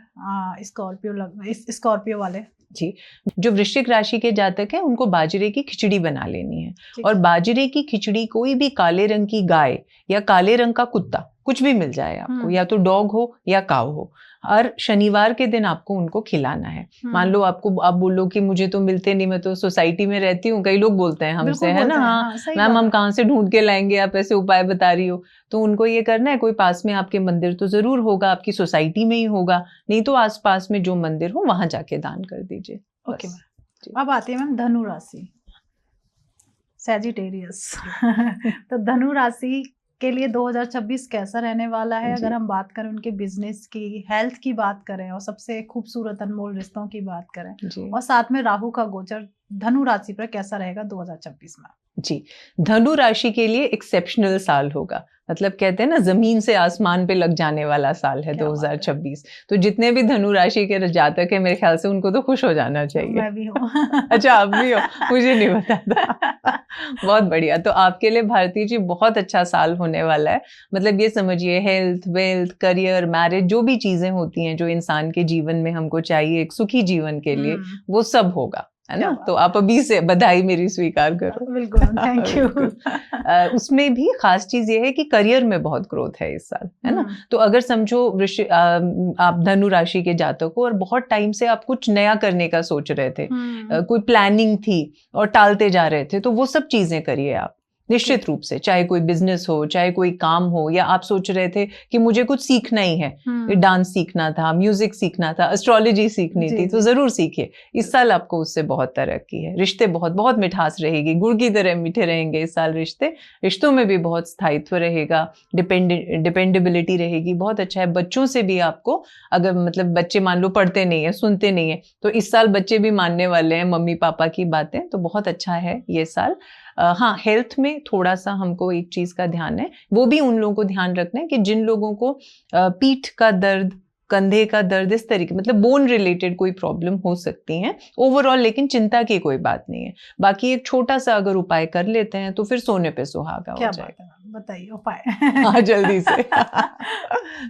स्कॉर्पियो वाले? जी, जो वृश्चिक राशि के जातक हैं उनको बाजरे की खिचड़ी बना लेनी है, और बाजरे की खिचड़ी कोई भी काले रंग की गाय या काले रंग का कुत्ता, कुछ भी मिल जाए आपको, या तो डॉग हो या काऊ हो, हर शनिवार के दिन आपको उनको खिलाना है। मान लो आप बोलो कि मुझे तो मिलते नहीं, मैं तो सोसाइटी में रहती हूँ, कई लोग बोलते हैं हमसे, है ना, हाँ मैम हम कहाँ से ढूंढ के लाएंगे, आप ऐसे उपाय बता रही हो। तो उनको ये करना है, कोई पास में आपके मंदिर तो जरूर होगा, आपकी सोसाइटी में ही होगा, नहीं तो आसपास में जो मंदिर हो वहां जाके दान कर दीजिए। Okay ma'am. अब आती है मैम धनु राशि, सैजिटेरियस। तो धनु राशि के लिए 2026 कैसा रहने वाला है, जी। अगर हम बात करें उनके बिजनेस की, हेल्थ की बात करें और सबसे खूबसूरत अनमोल रिश्तों की बात करें, जी और साथ में राहु का गोचर धनु राशि पर कैसा रहेगा 2026 में? जी, धनु राशि के लिए एक्सेप्शनल साल होगा। मतलब कहते हैं ना, जमीन से आसमान पे लग जाने वाला साल है क्या बात है। 2026। तो जितने भी धनु राशि के जातक है, मेरे ख्याल से उनको तो खुश हो जाना चाहिए। मैं भी हूँ। अच्छा, आप भी हो? मुझे नहीं पता था। बहुत बढ़िया। तो आपके लिए भारती जी बहुत अच्छा साल होने वाला है। मतलब ये समझिए, हेल्थ, वेल्थ, करियर, मैरिज, जो भी चीजें होती हैं जो इंसान के जीवन में हमको चाहिए एक सुखी जीवन के लिए, वो सब होगा, है क्या ना? बात तो है। आप अभी से बधाई मेरी स्वीकार करो। बिल्कुल, थैंक यू। बिल्कुल। उसमें भी खास चीज ये है कि करियर में बहुत ग्रोथ है इस साल, है ना? तो अगर समझो आप धनु राशि के जातक हो और बहुत टाइम से आप कुछ नया करने का सोच रहे थे, कोई प्लानिंग थी और टालते जा रहे थे, तो वो सब चीजें करिए आप निश्चित रूप से। चाहे कोई बिजनेस हो, चाहे कोई काम हो, या आप सोच रहे थे कि मुझे कुछ सीखना ही है, डांस सीखना था, म्यूजिक सीखना था, एस्ट्रोलॉजी सीखनी थी, तो जरूर सीखिए। इस साल आपको उससे बहुत तरक्की है। रिश्ते बहुत बहुत मिठास रहेगी, गुड़ की तरह मीठे रहेंगे इस साल रिश्ते। रिश्तों में भी बहुत स्थायित्व रहेगा, डिपेंडेबिलिटी रहेगी। बहुत अच्छा है। बच्चों से भी आपको, अगर मतलब बच्चे मान लो पढ़ते नहीं है, सुनते नहीं है, तो इस साल बच्चे भी मानने वाले हैं मम्मी पापा की बातें, तो बहुत अच्छा है ये साल। हाँ, हेल्थ में थोड़ा सा हमको एक चीज का ध्यान है, वो भी उन लोगों को ध्यान रखना है कि जिन लोगों को पीठ का दर्द, कंधे का दर्द, इस तरीके, मतलब बोन रिलेटेड कोई प्रॉब्लम हो सकती है ओवरऑल, लेकिन चिंता की कोई बात नहीं है। बाकी एक छोटा सा अगर उपाय कर लेते हैं तो फिर सोने पे सुहागा हो जाएगा। बताइए उपाय। हाँ, जल्दी से।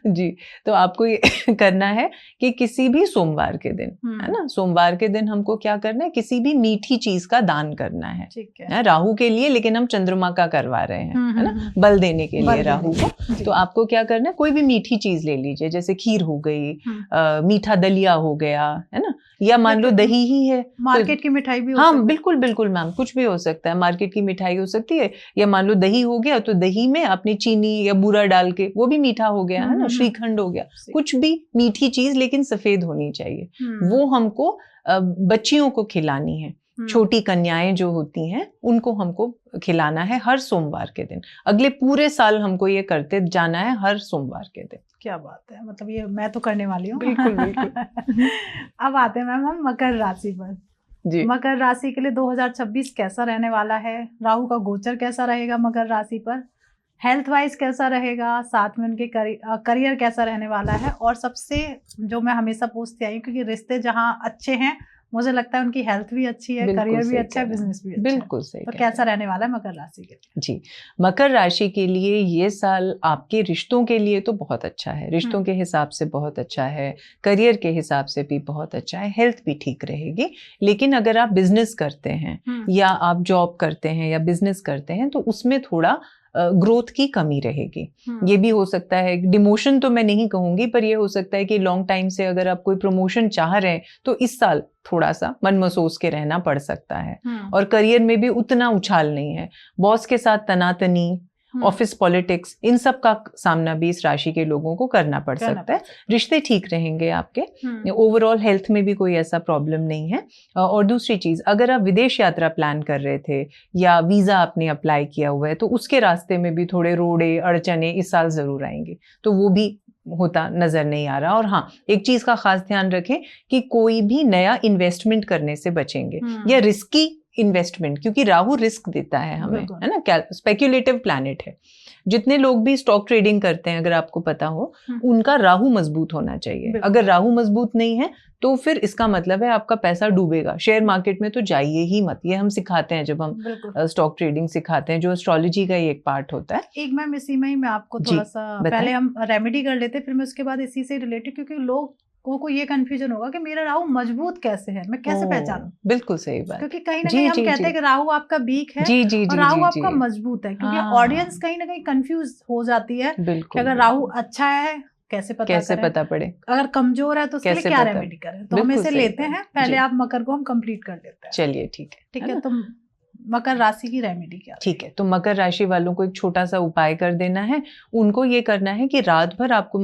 जी, तो आपको ये करना है कि किसी भी सोमवार के दिन, है ना, सोमवार के दिन हमको क्या करना है, किसी भी मीठी चीज का दान करना है। ठीक है। राहु के लिए, लेकिन हम चंद्रमा का करवा रहे हैं, है ना, बल देने के लिए राहु को। तो आपको क्या करना है, कोई भी मीठी चीज ले लीजिए, जैसे खीर हो गई, मीठा दलिया हो गया, है ना, या मान लो दही ही है, मार्केट की मिठाई भी हो हाँ सकती है। बिल्कुल बिल्कुल मैम, कुछ भी हो सकता है। मार्केट की मिठाई हो सकती है, या मान लो दही हो गया, तो दही में अपनी चीनी या बूरा डाल के, वो भी मीठा हो गया, है ना, श्रीखंड हो गया, कुछ भी मीठी चीज, लेकिन सफेद होनी चाहिए। वो हमको बच्चियों को खिलानी है। छोटी कन्याएं जो होती हैं उनको हमको खिलाना है हर सोमवार के दिन। अगले पूरे साल हमको ये करते जाना है, हर सोमवार के दिन। क्या बात है, मतलब ये मैं तो करने वाली हूँ। बिल्कुल बिल्कुल। अब आते हैं मैम हम मकर राशि पर। जी। मकर राशि के लिए 2026 कैसा रहने वाला है? राहु का गोचर कैसा रहेगा मकर राशि पर? हेल्थ वाइज कैसा रहेगा? साथ में उनके करियर कैसा रहने वाला है? और सबसे जो मैं हमेशा पूछती आई हूँ, क्योंकि रिश्ते जहाँ अच्छे हैं, मुझे लगता है उनकी हेल्थ भी अच्छी है, करियर भी अच्छा है, बिजनेस भी अच्छा है। बिल्कुल सही। तो कैसा रहने वाला है मकर राशि के लिए? जी, मकर राशि के लिए ये साल आपके रिश्तों के लिए तो बहुत अच्छा है, रिश्तों के हिसाब से बहुत अच्छा है, करियर के हिसाब से भी बहुत अच्छा है, हेल्थ भी ठीक रहेगी। लेकिन अगर आप बिजनेस करते हैं या आप जॉब करते हैं या बिजनेस करते हैं, तो उसमें थोड़ा ग्रोथ की कमी रहेगी। ये भी हो सकता है, डिमोशन तो मैं नहीं कहूंगी, पर ये हो सकता है कि लॉन्ग टाइम से अगर आप कोई प्रमोशन चाह रहे हैं, तो इस साल थोड़ा सा मन महसूस के रहना पड़ सकता है। और करियर में भी उतना उछाल नहीं है, बॉस के साथ तनातनी, ऑफिस पॉलिटिक्स, इन सब का सामना भी इस राशि के लोगों को करना पड़ सकता है। रिश्ते ठीक रहेंगे आपके, ओवरऑल हेल्थ में भी कोई ऐसा प्रॉब्लम नहीं है। और दूसरी चीज, अगर आप विदेश यात्रा प्लान कर रहे थे या वीजा आपने अप्लाई किया हुआ है, तो उसके रास्ते में भी थोड़े रोड़े अड़चने इस साल जरूर आएंगे, तो वो भी होता नजर नहीं आ रहा। और हाँ, एक चीज का खास ध्यान रखें कि कोई भी नया इन्वेस्टमेंट करने से बचेंगे, या रिस्की इन्वेस्टमेंट, क्योंकि राहु रिस्क देता है हमें, है ना, स्पेक्युलेटिव प्लैनेट है। जितने लोग भी स्टॉक ट्रेडिंग करते हैं, अगर आपको पता हो, उनका राहु मजबूत होना चाहिए। अगर राहु मजबूत नहीं है, तो फिर इसका मतलब है आपका पैसा डूबेगा। शेयर मार्केट में तो जाइए ही मत। ये हम सिखाते हैं जब हम स्टॉक ट्रेडिंग सिखाते हैं, जो एस्ट्रोलॉजी का ही एक पार्ट होता है। एक मैम इसी में ही मैं आपको थोड़ा सा, पहले हम रेमेडी कर लेते, फिर मैं उसके बाद इसी से रिलेटेड, क्योंकि लोग को ये कंफ्यूजन होगा कि मेरा राहु मजबूत कैसे है, मैं कैसे पहचानूं? बिल्कुल सही बात। क्योंकि कहीं ना कहीं हम कहते हैं कि राहु आपका वीक है और राहु आपका मजबूत है, क्योंकि ऑडियंस कहीं ना कहीं कंफ्यूज हो जाती है कि अगर राहु अच्छा है कैसे पता पड़े, अगर कमजोर है तो उसके लिए क्या रेमेडी करें। तो हम इसे लेते हैं, पहले आप मकर को हम कंप्लीट कर लेते हैं। चलिए ठीक है। तो मकर राशि की रेमेडी क्या? ठीक है, तो मकर राशि वालों को एक छोटा सा उपाय कर देना है। उनको ये करना है कि रात भर आपको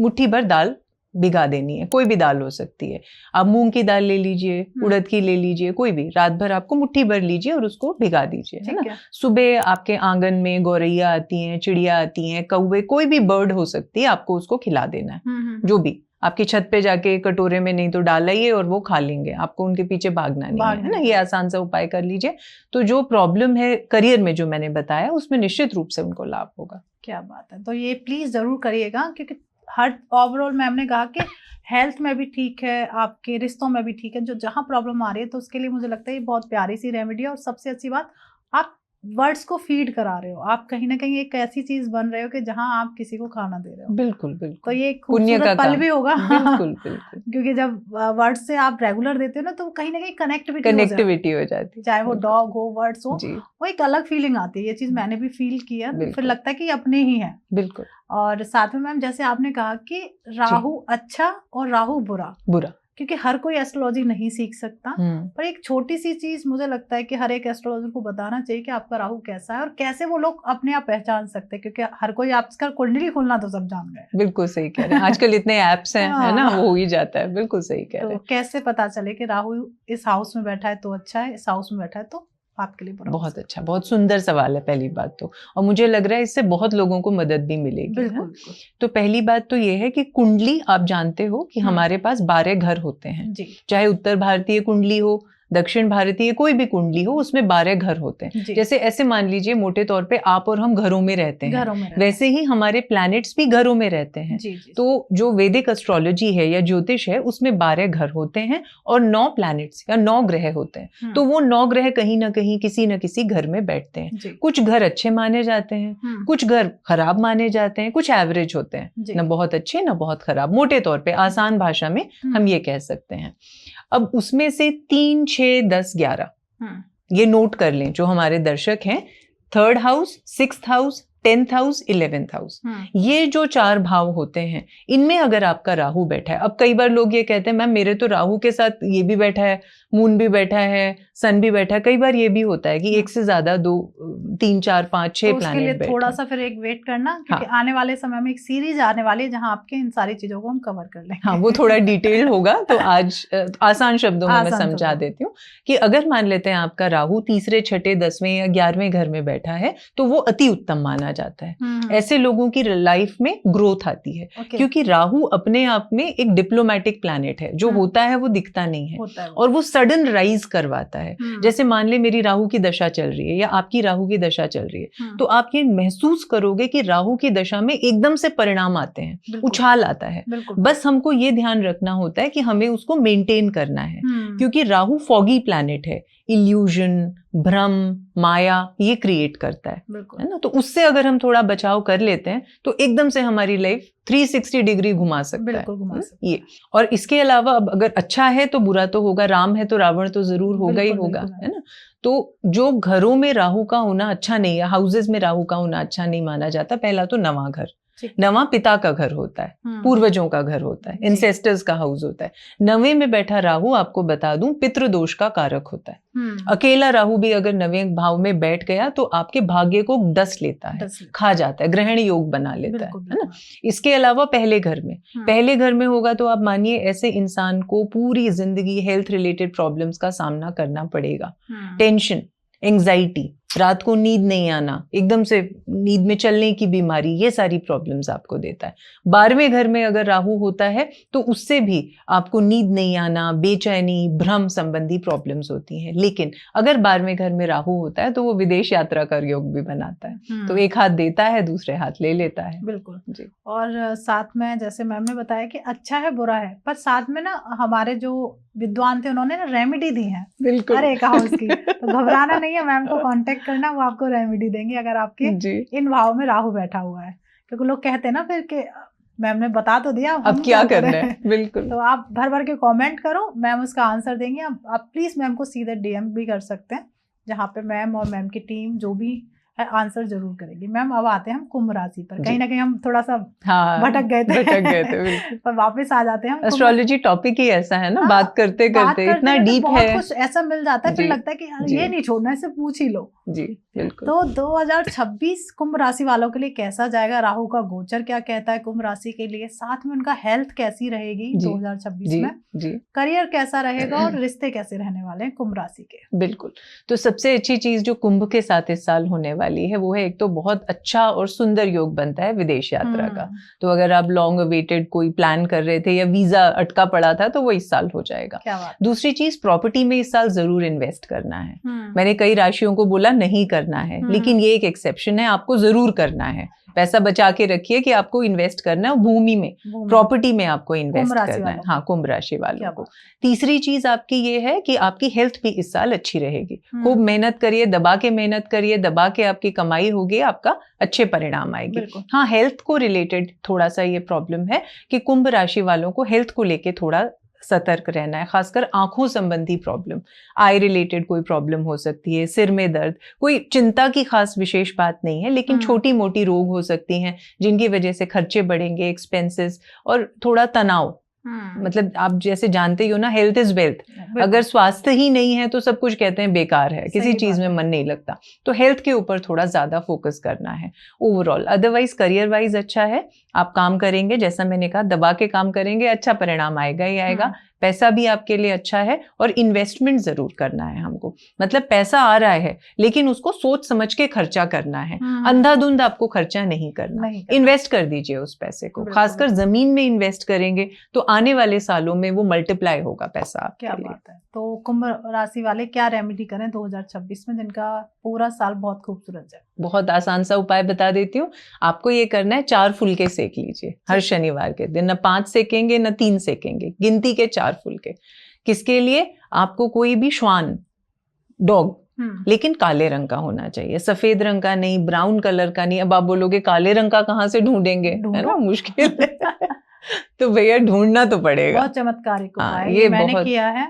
मुट्ठी भर दाल भिगा देनी है। कोई भी दाल हो सकती है, आप मूंग की दाल ले लीजिए, उड़द की ले लीजिए, कोई भी, रात भर आपको मुट्ठी भर लीजिए और उसको भिगा दीजिए, है ना। सुबह आपके आंगन में गौरैया आती हैं, चिड़िया आती हैं, कौवे, कोई भी बर्ड हो सकती है, आपको उसको खिला देना है। जो भी आपकी छत पे जाके कटोरे में नहीं तो डाल आइए और वो खा लेंगे, आपको उनके पीछे भागना नहीं है ना। ये आसान सा उपाय कर लीजिए। तो जो प्रॉब्लम है करियर में जो मैंने बताया, उसमें निश्चित रूप से उनको लाभ होगा। क्या बात है। तो ये प्लीज जरूर करिएगा, क्योंकि हर ओवरऑल मैम ने कहा कि हेल्थ में भी ठीक है, आपके रिश्तों में भी ठीक है, जो जहाँ प्रॉब्लम आ रही है, तो उसके लिए मुझे लगता है ये बहुत प्यारी सी रेमेडी है। और सबसे अच्छी बात, आप वर्ड्स को फीड करा रहे हो, आप कहीं ना कहीं एक ऐसी चीज बन रहे हो कि जहां आप किसी को खाना दे रहे हो। बिल्कुल बिल्कुल। तो ये खूबसूरत पल भी होगा। बिल्कुल बिल्कुल। क्योंकि जब वर्ड्स से आप रेगुलर देते हो ना, तो कहीं ना कहीं कनेक्टिविटी हो जाती है, चाहे वो डॉग हो, वर्ड्स हो, वो एक अलग फीलिंग आती है। ये चीज मैंने भी फील किया, फिर लगता है कि अपने ही है। बिल्कुल। और साथ में मैम जैसे आपने कहा कि राहु अच्छा और राहु बुरा, क्योंकि हर कोई एस्ट्रोलॉजी नहीं सीख सकता, पर एक छोटी सी चीज मुझे लगता है कि हर एक एस्ट्रोलॉजर को बताना चाहिए कि आपका राहु कैसा है और कैसे वो लोग अपने आप पहचान सकते हैं, क्योंकि हर कोई आजकल कुंडली खोलना तो सब जान गए। बिल्कुल सही कह रहे हैं, आजकल इतने एप्स हैं, है ना, वो हो ही जाता है। बिल्कुल सही कह रहे हैं। तो कैसे पता चले कि राहु इस हाउस में बैठा है तो अच्छा है, इस हाउस में बैठा है तो आपके लिए बहुत अच्छा, बहुत सुंदर सवाल है पहली बात तो, और मुझे लग रहा है इससे बहुत लोगों को मदद भी मिलेगी। बिल्कुल। तो पहली बात तो ये है कि कुंडली, आप जानते हो कि हमारे पास 12 घर होते हैं, चाहे उत्तर भारतीय कुंडली हो, दक्षिण भारतीय कोई भी कुंडली हो, उसमें 12 घर होते हैं। जैसे ऐसे मान लीजिए मोटे तौर पे आप और हम घरों में रहते हैं, वैसे ही हमारे प्लैनेट्स भी घरों में रहते हैं। तो जो वैदिक एस्ट्रोलॉजी है या ज्योतिष है, उसमें 12 घर होते हैं और 9 प्लैनेट्स या 9 ग्रह होते हैं। तो वो 9 ग्रह कहीं ना कहीं किसी न किसी घर में बैठते हैं। कुछ घर अच्छे माने जाते हैं, कुछ घर खराब माने जाते हैं, कुछ एवरेज होते हैं, न बहुत अच्छे न बहुत खराब, मोटे तौर पे आसान भाषा में हम ये कह सकते हैं। अब उसमें से 3, 6, 10, 11 ये नोट कर लें जो हमारे दर्शक हैं। 3rd house, 6th house, 10th house, 11th house, ये जो 4 भाव होते हैं, इनमें अगर आपका राहु बैठा है, अब कई बार लोग ये कहते हैं मैम मेरे तो राहु के साथ ये भी बैठा है, मून भी बैठा है, सन भी बैठा है। कई बार ये भी होता है कि एक से ज्यादा 2, 3, 4, 5, 6 प्लैनेट बैठे। थोड़ा सा फिर एक वेट करना, क्योंकि आने वाले समय में एक सीरीज आने वाली है जहां आपके इन सारी चीजों को हम कवर कर लेंगे। हाँ, वो थोड़ा डिटेल होगा, तो आज आसान शब्दों में मैं समझा देती हूँ कि अगर मान लेते हैं आपका राहु तीसरे, छठे, 10वें या 11वें घर में बैठा है, तो वो अति उत्तम माना जाता है। ऐसे लोगों की लाइफ में ग्रोथ आती है, क्योंकि राहु अपने आप में एक डिप्लोमेटिक प्लैनेट है। जो होता है वो दिखता नहीं है, और वो सडन राइज करवाता है। जैसे मान ले मेरी राहु की दशा चल रही है या आपकी राहु की दशा चल रही है, तो आप ये महसूस करोगे कि राहु की दशा में एकदम से परिणाम आते हैं, उछाल आता है। बस हमको ये ध्यान रखना होता है कि हमें उसको मेंटेन करना है, क्योंकि राहु फॉगी प्लैनेट है, इल्यूजन, भ्रम, माया ये क्रिएट करता है ना। तो उससे अगर हम थोड़ा बचाव कर लेते हैं तो एकदम से हमारी लाइफ 360 डिग्री घुमा सकता है ये। और इसके अलावा अब अगर अच्छा है तो बुरा तो होगा, राम है तो रावण तो जरूर होगा ही होगा, है ना। तो जो घरों में राहु का होना अच्छा नहीं है, हाउसेज में राहु का होना अच्छा नहीं माना जाता। पहला तो नवा घर, नवा पिता का घर होता है, पूर्वजों का घर होता है, इंसेस्टर्स का हाउस होता है। 9वें में बैठा राहु, आपको बता दूं, पितृदोष का कारक होता है। अकेला राहु भी अगर 9वें भाव में बैठ गया तो आपके भाग्य को डस लेता है, खा जाता है, ग्रहण योग बना लेता है ना। इसके अलावा पहले घर में होगा तो आप मानिए ऐसे इंसान को पूरी जिंदगी हेल्थ रिलेटेड प्रॉब्लम्स का सामना करना पड़ेगा। टेंशन, एंजाइटी, रात को नींद नहीं आना, एकदम से नींद में चलने की बीमारी, ये सारी प्रॉब्लम्स आपको देता है। 12वें घर में अगर राहु होता है तो उससे भी आपको नींद नहीं आना, बेचैनी, भ्रम संबंधी प्रॉब्लम्स होती हैं। लेकिन अगर 12वें घर में राहु होता है तो वो विदेश यात्रा का योग भी बनाता है। तो एक हाथ देता है, दूसरे हाथ ले लेता है। बिल्कुल जी। और साथ में जैसे मैम ने बताया कि अच्छा है बुरा है, पर साथ में ना हमारे जो विद्वान थे उन्होंने ना रेमेडी दी है हर एक हाउस की। तो घबराना नहीं है, मैम को कांटेक्ट करना, वो आपको रेमेडी देंगे अगर आपके इन भाव में राहु बैठा हुआ है। क्योंकि लोग कहते हैं ना फिर कि मैम ने बता तो दिया, अब क्या करना है। बिल्कुल। तो आप भर भर के कमेंट करो, मैम उसका आंसर देंगे। आप प्लीज मैम को सीधे DM भी कर सकते हैं, जहाँ पे मैम और मैम की टीम जो भी आंसर जरूर करेगी। मैम अब आते हैं हम कुंभ राशि पर। जी। कहीं ना कहीं हम थोड़ा सा हाँ, भटक गए थे बिल्कुल। पर वापस आ जाते हैं हम एस्ट्रोलॉजी टॉपिक ही ऐसा है ना, हाँ, बात करते करते इतना डीप बहुत है। कुछ ऐसा मिल जाता है, फिर जी, लगता है कि यार जी। ये नहीं छोड़ना, इसे पूछ ही लो। जी बिल्कुल। तो 2026 कुंभ राशि वालों के लिए कैसा जाएगा? राहु का गोचर क्या कहता है कुंभ राशि के लिए, साथ में उनका हेल्थ कैसी रहेगी जी, 2026 जी, में, जी। करियर कैसा रहेगा और रिश्ते कैसे रहने वाले हैं कुंभ राशि के। बिल्कुल। तो सबसे अच्छी चीज जो कुंभ के साथ इस साल होने वाली है वो है, एक तो बहुत अच्छा और सुंदर योग बनता है विदेश यात्रा का। तो अगर आप लॉन्ग अवेटेड कोई प्लान कर रहे थे या वीजा अटका पड़ा था तो वो इस साल हो जाएगा। क्या बात। दूसरी चीज, प्रॉपर्टी में इस साल जरूर इन्वेस्ट करना है। मैंने कई राशियों को बोला नहीं करना है, लेकिन ये एक एक्सेप्शन है, आपको जरूर करना है। पैसा बचा के रखिए कि आपको इन्वेस्ट करना है भूमि में, प्रॉपर्टी में आपको इन्वेस्ट करना है। हाँ, कुंभ राशि वालों को। तीसरी चीज आपकी ये है कि आपकी हेल्थ भी इस साल अच्छी रहेगी। खूब मेहनत करिए, दबा के मेहनत करिए, दबा के आपकी कमाई होगी, आपका अच्छे परिणाम आएगी। हाँ, हेल्थ को रिलेटेड थोड़ा सा ये प्रॉब्लम है कि कुंभ राशि वालों को हेल्थ को लेके थोड़ा सतर्क रहना है, खासकर आंखों संबंधी प्रॉब्लम, आई रिलेटेड कोई प्रॉब्लम हो सकती है, सिर में दर्द, कोई चिंता की खास विशेष बात नहीं है, लेकिन छोटी मोटी रोग हो सकती हैं जिनकी वजह से खर्चे बढ़ेंगे, एक्सपेंसेस और थोड़ा तनाव। मतलब आप जैसे जानते ही हो ना, हेल्थ इज वेल्थ। अगर स्वास्थ्य ही नहीं है तो सब कुछ कहते हैं बेकार है, किसी चीज में मन नहीं लगता। तो हेल्थ के ऊपर थोड़ा ज्यादा फोकस करना है ओवरऑल। अदरवाइज करियर वाइज अच्छा है, आप काम करेंगे, जैसा मैंने कहा दबा के काम करेंगे, अच्छा परिणाम आएगा ही आएगा। पैसा भी आपके लिए अच्छा है और इन्वेस्टमेंट जरूर करना है हमको। मतलब पैसा आ रहा है लेकिन उसको सोच समझ के खर्चा करना है, अंधाधुंध आपको खर्चा नहीं करना। इन्वेस्ट कर दीजिए उस पैसे को, खासकर जमीन में इन्वेस्ट करेंगे तो आने वाले सालों में वो मल्टीप्लाई होगा पैसा। क्या बात है। तो कुंभ राशि वाले क्या रेमेडी करें 2026 में जिनका पूरा साल बहुत खूबसूरत जाए? बहुत आसान सा उपाय बता देती हूँ। आपको ये करना है, 4 फुलके सेक लीजिए हर शनिवार के दिन। न 5 सेकेंगे न 3 सेकेंगे, गिनती के 4 फुलके। किसके लिए? आपको कोई भी श्वान, डॉग, लेकिन काले रंग का होना चाहिए, सफेद रंग का नहीं, ब्राउन कलर का नहीं। अब आप बोलोगे काले रंग का कहाँ से ढूंढेंगे, है ना, मुश्किल है तो भैया ढूंढना तो पड़ेगा। बहुत चमत्कारिक उपाय ये मैंने किया है,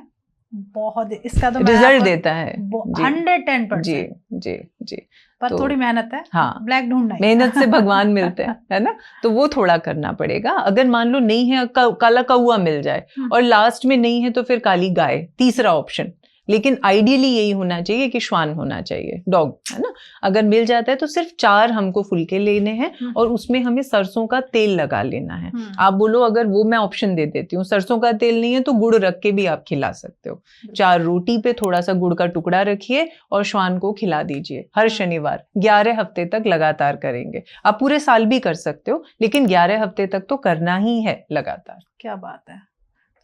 बहुत इसका तो रिजल्ट देता है 110%। जी जी जी। पर तो, थोड़ी मेहनत है। हाँ, ब्लैक ढूंढना, मेहनत से भगवान मिलते हैं, है ना। तो वो थोड़ा करना पड़ेगा। अगर मान लो नहीं है, काला कौआ मिल जाए, और लास्ट में नहीं है तो फिर काली गाय, तीसरा ऑप्शन। लेकिन आइडियली यही होना चाहिए कि श्वान होना चाहिए, डॉग, है ना। अगर मिल जाता है तो सिर्फ 4 हमको फुलके लेने हैं और उसमें हमें सरसों का तेल लगा लेना है। आप बोलो अगर वो मैं ऑप्शन दे देती हूँ, सरसों का तेल नहीं है तो गुड़ रख के भी आप खिला सकते हो। 4 रोटी पे थोड़ा सा गुड़ का टुकड़ा रखिए और श्वान को खिला दीजिए हर शनिवार। 11 हफ्ते तक लगातार करेंगे। आप पूरे साल भी कर सकते हो, लेकिन 11 हफ्ते तक तो करना ही है लगातार। क्या बात है।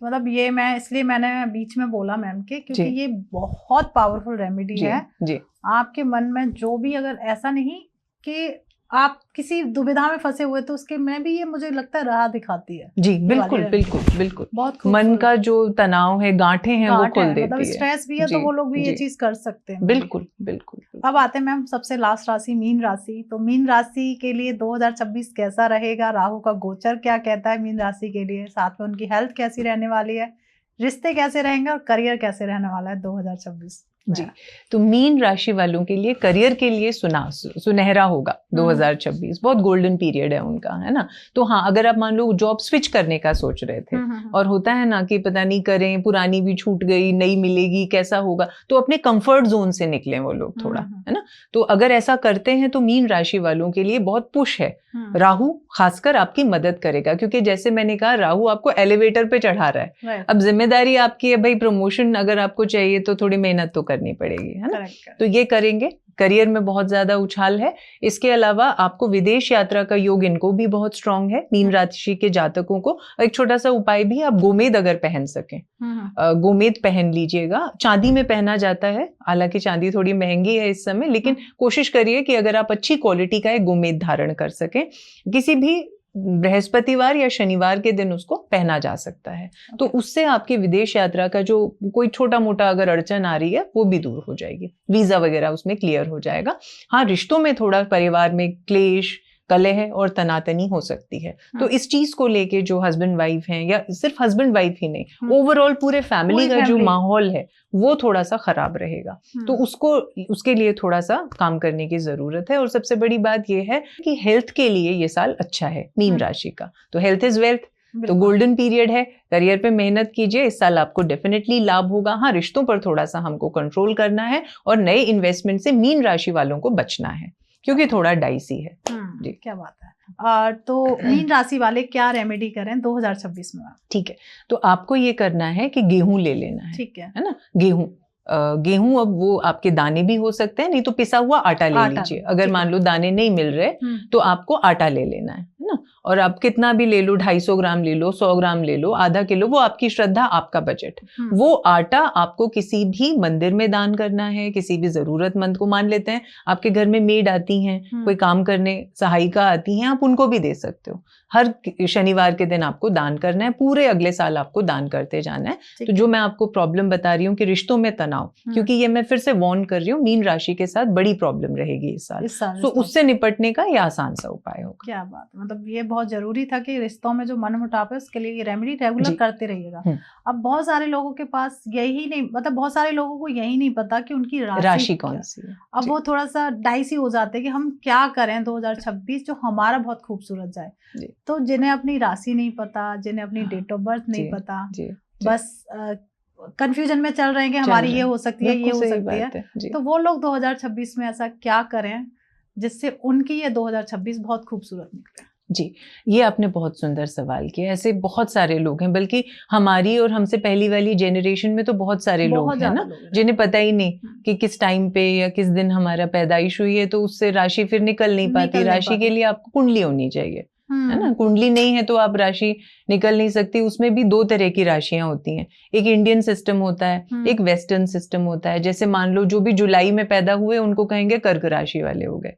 मतलब ये मैंने बीच में बोला मैम के, क्योंकि ये बहुत पावरफुल रेमेडी है जी। आपके मन में जो भी, अगर ऐसा नहीं कि आप किसी दुविधा में फंसे हुए तो उसके में भी ये मुझे लगता है राह दिखाती है। जी बिल्कुल बिल्कुल बिल्कुल। बहुत मन का जो तनाव है, गांठें हैं, वो खोल देती है। मतलब स्ट्रेस भी है तो वो लोग भी ये चीज कर सकते हैं। बिल्कुल बिल्कुल। अब आते हैं मैम सबसे लास्ट राशि, मीन राशि। तो मीन राशि के लिए 2026 कैसा रहेगा? राहु का गोचर क्या कहता है मीन राशि के लिए, साथ में उनकी हेल्थ कैसी रहने वाली है, रिश्ते कैसे रहेंगे और करियर कैसे रहने वाला है 2026? जी, तो मीन राशि वालों के लिए करियर के लिए सुनहरा होगा 2026। बहुत गोल्डन पीरियड है उनका, है ना। तो हाँ, अगर आप मान लो जॉब स्विच करने का सोच रहे थे और होता है ना कि पता नहीं करें, पुरानी भी छूट गई, नई मिलेगी, कैसा होगा, तो अपने कंफर्ट जोन से निकले वो लोग थोड़ा, है ना। तो अगर ऐसा करते हैं तो मीन राशि वालों के लिए बहुत पुश है। राहु खासकर आपकी मदद करेगा, क्योंकि जैसे मैंने कहा राहु आपको एलिवेटर पे चढ़ा रहा है। अब जिम्मेदारी आपकी है भाई, प्रमोशन अगर आपको चाहिए तो थोड़ी मेहनत तो करनी पड़ेगी, है ना। तो ये करेंगे। करियर में बहुत ज्यादा उछाल है। इसके अलावा आपको विदेश यात्रा का योग इनको भी बहुत स्ट्रांग है, मीन राशि के जातकों को। एक छोटा सा उपाय भी, आप गोमेद अगर पहन सकें, गोमेद पहन लीजिएगा। चांदी में पहना जाता है, हालांकि चांदी थोड़ी महंगी है इस समय, लेकिन कोशिश करिए कि अगर आप अच्छी क्वालिटी का एक गोमेद धारण कर सकें। किसी भी बृहस्पतिवार या शनिवार के दिन उसको पहना जा सकता है। तो उससे आपकी विदेश यात्रा का जो कोई छोटा मोटा अगर अड़चन आ रही है वो भी दूर हो जाएगी, वीजा वगैरह उसमें क्लियर हो जाएगा। हाँ, रिश्तों में थोड़ा, परिवार में क्लेश, कलह और तनातनी हो सकती है। तो इस चीज को लेके जो हस्बैंड वाइफ हैं, या सिर्फ हस्बैंड वाइफ ही नहीं, ओवरऑल पूरे फैमिली का जो माहौल है वो थोड़ा सा खराब रहेगा। तो उसके लिए थोड़ा सा काम करने की जरूरत है। और सबसे बड़ी बात यह है कि हेल्थ के लिए ये साल अच्छा है मीन राशि का। तो हेल्थ इज वेल्थ, तो गोल्डन पीरियड है, करियर पे मेहनत कीजिए, इस साल आपको डेफिनेटली लाभ होगा। हाँ, रिश्तों पर थोड़ा सा हमको कंट्रोल करना है और नए इन्वेस्टमेंट से मीन राशि वालों को बचना है, क्योंकि थोड़ा डाइसी है। जी, क्या बात है। तो मीन राशि वाले क्या रेमेडी करें 2026 में? ठीक है, तो आपको ये करना है कि गेहूं ले लेना है। ठीक है ना, गेहूं अब वो आपके दाने भी हो सकते हैं, नहीं तो पिसा हुआ आटा ले लीजिए। अगर मान लो दाने नहीं मिल रहे तो आपको आटा ले लेना है ना। और आप कितना भी ले लो, 250 ग्राम ले लो, 100 ग्राम ले लो, आधा किलो, वो आपकी श्रद्धा, आपका बजट। वो आटा आपको किसी भी मंदिर में दान करना है, किसी भी जरूरतमंद को। मान लेते हैं आपके घर में मेड आती हैं, कोई काम करने सहायिका आती हैं, आप उनको भी दे सकते हो। हर शनिवार के दिन आपको दान करना है, पूरे अगले साल आपको दान करते जाना है। तो जो मैं आपको प्रॉब्लम बता रही हूँ कि रिश्तों में तनाव, क्योंकि ये मैं फिर से वार्न कर रही हूँ, मीन राशि के साथ बड़ी प्रॉब्लम रहेगी इस साल। तो उससे निपटने का ये आसान सा उपाय होगा। क्या बात, मतलब ये बहुत जरूरी था कि रिश्तों में जो मनमुटाव है उसके लिए ये रेमेडी रेगुलर करते रहिएगा। अब बहुत सारे लोगों के पास यही नहीं, मतलब बहुत सारे लोगों को यही नहीं पता कि उनकी राशि कौन सी है। अब वो थोड़ा सा डाइसी हो जाते हैं कि हम क्या करें 2026 जो हमारा बहुत खूबसूरत जाए। तो जिन्हें अपनी राशि नहीं पता, जिन्हें अपनी डेट ऑफ बर्थ नहीं पता, बस कंफ्यूजन में चल रहे हैं कि हमारी ये हो सकती है, ये हो सकती है, तो वो लोग 2026 में ऐसा क्या करें जिससे उनकी ये 2026 बहुत खूबसूरत निकले? जी, ये आपने बहुत सुंदर सवाल किया। ऐसे बहुत सारे लोग हैं, बल्कि हमारी और हमसे पहली वाली जेनरेशन में तो बहुत सारे लोग हैं ना, जिन्हें पता ही नहीं कि किस टाइम पे या किस दिन हमारा पैदाइश हुई है, तो उससे राशि फिर निकल नहीं पाती। राशि के लिए आपको कुंडली होनी चाहिए, है ना। कुंडली नहीं है तो आप राशि निकल नहीं सकती। उसमें भी दो तरह की राशियां होती हैं, एक इंडियन सिस्टम होता है, एक वेस्टर्न सिस्टम होता है। जैसे मान लो जो भी जुलाई में पैदा हुए उनको कहेंगे कर्क राशि वाले हो गए।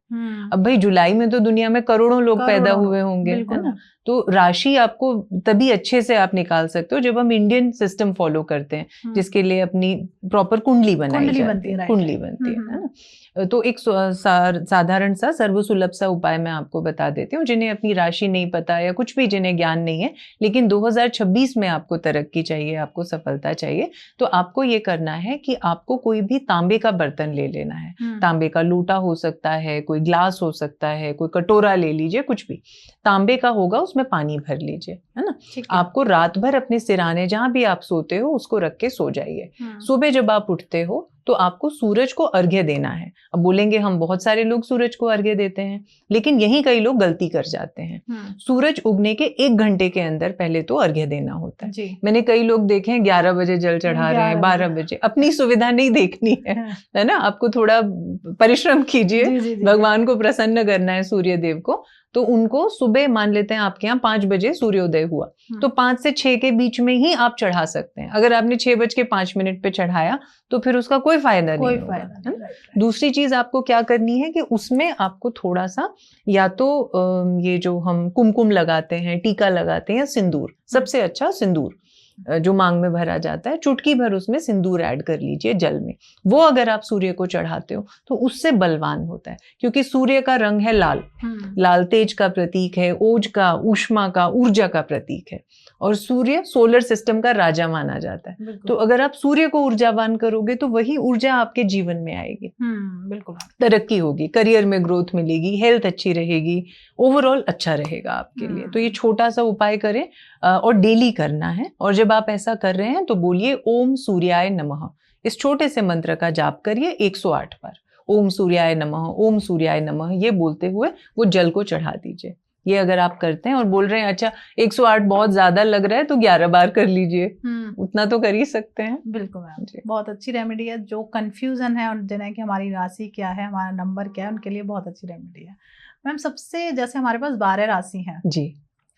अब भाई जुलाई में तो दुनिया में करोड़ों लोग पैदा हुए होंगे, है ना। तो राशि आपको तभी अच्छे से आप निकाल सकते हो जब हम इंडियन सिस्टम फॉलो करते हैं, जिसके लिए अपनी प्रॉपर कुंडली बनाई जाती है, कुंडली बनती है ना। तो एक साधारण सा सर्वसुलभ सा उपाय मैं आपको बता देती हूँ। जिन्हें अपनी राशि नहीं पता या कुछ भी जिन्हें ज्ञान नहीं है, लेकिन 2026 में आपको तरक्की चाहिए, आपको सफलता चाहिए, तो आपको ये करना है कि आपको कोई भी तांबे का बर्तन ले लेना है। तांबे का लोटा हो सकता है, कोई ग्लास हो सकता है, कोई कटोरा ले लीजिए, कुछ भी तांबे का होगा, उसमें पानी भर लीजिए, है ना। आपको रात भर अपने सिराने जहां भी आप सोते हो उसको रख के सो जाइए। सुबह जब आप उठते हो तो आपको सूरज को अर्घ्य देना है। अब बोलेंगे हम बहुत सारे लोग सूरज को अर्घ्य देते हैं, लेकिन यही कई लोग गलती कर जाते हैं। सूरज उगने के 1 घंटे के अंदर पहले तो अर्घ्य देना होता है। मैंने कई लोग देखे हैं 11 बजे जल चढ़ा रहे हैं, 12 बजे। अपनी सुविधा नहीं देखनी है ना। आपको थोड़ा परिश्रम कीजिए, भगवान को प्रसन्न करना है, सूर्य देव को। तो उनको सुबह, मान लेते हैं आपके यहाँ 5 बजे सूर्योदय हुआ, तो 5 से 6 के बीच में ही आप चढ़ा सकते हैं। अगर आपने 6:05 पे चढ़ाया तो फिर उसका कोई फायदा नहीं होगा। दूसरी चीज आपको क्या करनी है कि उसमें आपको थोड़ा सा, या तो ये जो हम कुमकुम लगाते हैं, टीका लगाते हैं, सिंदूर, सबसे अच्छा सिंदूर जो मांग में भरा जाता है, चुटकी भर उसमें सिंदूर ऐड कर लीजिए जल में। वो अगर आप सूर्य को चढ़ाते हो तो उससे बलवान होता है, क्योंकि सूर्य का रंग है लाल। लाल तेज का प्रतीक है, ओज का, ऊष्मा का, ऊर्जा का प्रतीक है, और सूर्य सोलर सिस्टम का राजा माना जाता है। तो अगर आप सूर्य को ऊर्जावान करोगे तो वही ऊर्जा आपके जीवन में आएगी। बिल्कुल, तरक्की होगी, करियर में ग्रोथ मिलेगी, हेल्थ अच्छी रहेगी, ओवरऑल अच्छा रहेगा आपके लिए। तो ये छोटा सा उपाय करें और डेली करना है। और जब आप ऐसा कर रहे हैं तो बोलिए ओम सूर्याय नमः। इस छोटे से मंत्र का जाप करिए 108 बार। ओम सूर्याय नमः, ओम सूर्याय नमः, ये बोलते हुए वो जल को चढ़ा दीजिए। ये अगर आप करते हैं और बोल रहे हैं अच्छा 108 बहुत ज्यादा लग रहा है तो 11 बार कर लीजिए, उतना तो कर ही सकते हैं। बिल्कुल मैम, बहुत अच्छी रेमेडी है। जो कंफ्यूजन है और जिन्हें कि हमारी राशि क्या है, हमारा नंबर क्या है, उनके लिए बहुत अच्छी रेमेडी है मैम। सबसे, जैसे हमारे पास 12 राशि हैं जी,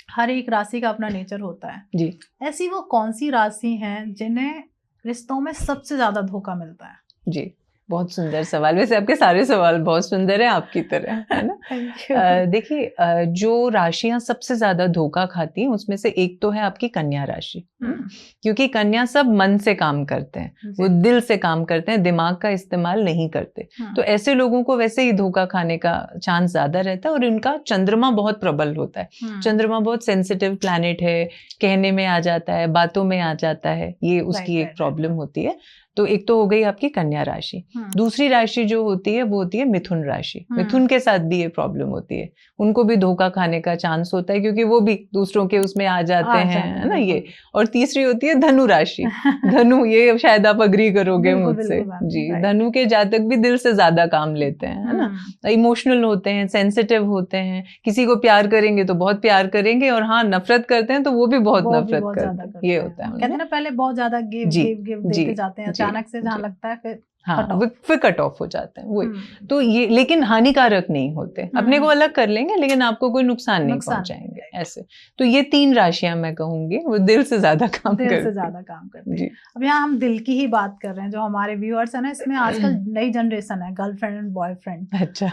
हर एक राशि का अपना नेचर होता है जी, ऐसी वो कौन सी राशि हैं जिन्हें रिश्तों में सबसे ज्यादा धोखा मिलता है? जी, बहुत सुंदर सवाल। वैसे आपके सारे सवाल बहुत सुंदर है, आपकी तरह, है ना। देखिए, जो राशियां सबसे ज्यादा धोखा खाती हैं उसमें से एक तो है आपकी कन्या राशि, क्योंकि कन्या सब मन से काम करते हैं, वो दिल से काम करते हैं, दिमाग का इस्तेमाल नहीं करते। तो ऐसे लोगों को वैसे ही धोखा खाने का चांस ज्यादा रहता है। और इनका चंद्रमा बहुत प्रबल होता है। चंद्रमा बहुत सेंसिटिव प्लैनेट है, कहने में आ जाता है, बातों में आ जाता है, ये उसकी एक प्रॉब्लम होती है। तो एक तो हो गई आपकी कन्या राशि। दूसरी राशि जो होती है वो होती है मिथुन राशि। मिथुन के साथ भी ये प्रॉब्लम होती है, उनको भी धोखा खाने का चांस होता है, क्योंकि वो भी दूसरों के उसमें आ जाते हैं, है ना ये। और तीसरी होती है धनु राशि। धनु, ये शायद आप अग्री करोगे मुझसे जी। धनु के जातक भी दिल से ज्यादा काम लेते हैं, है ना, इमोशनल होते हैं, सेंसिटिव होते हैं। किसी को प्यार करेंगे तो बहुत प्यार करेंगे, और हाँ नफरत करते हैं तो वो भी बहुत नफरत करते हैं। ये होता है, कहते हैं ना, पहले बहुत ज्यादा गिव देते जाते हैं, अचानक से जहाँ लगता है फिर कट ऑफ हो जाते हैं वही। तो ये लेकिन हानिकारक नहीं होते, अपने को अलग कर लेंगे लेकिन आपको कोई नुकसान नहीं पहुंचाएंगे ऐसे। तो ये 3 राशियां मैं कहूंगी वो दिल से ज्यादा काम करती हैं। अब यहाँ हम दिल की ही बात कर रहे हैं, जो हमारे व्यूअर्स है ना, इसमें आजकल नई जनरेशन है, गर्लफ्रेंड एंड बॉयफ्रेंड। अच्छा।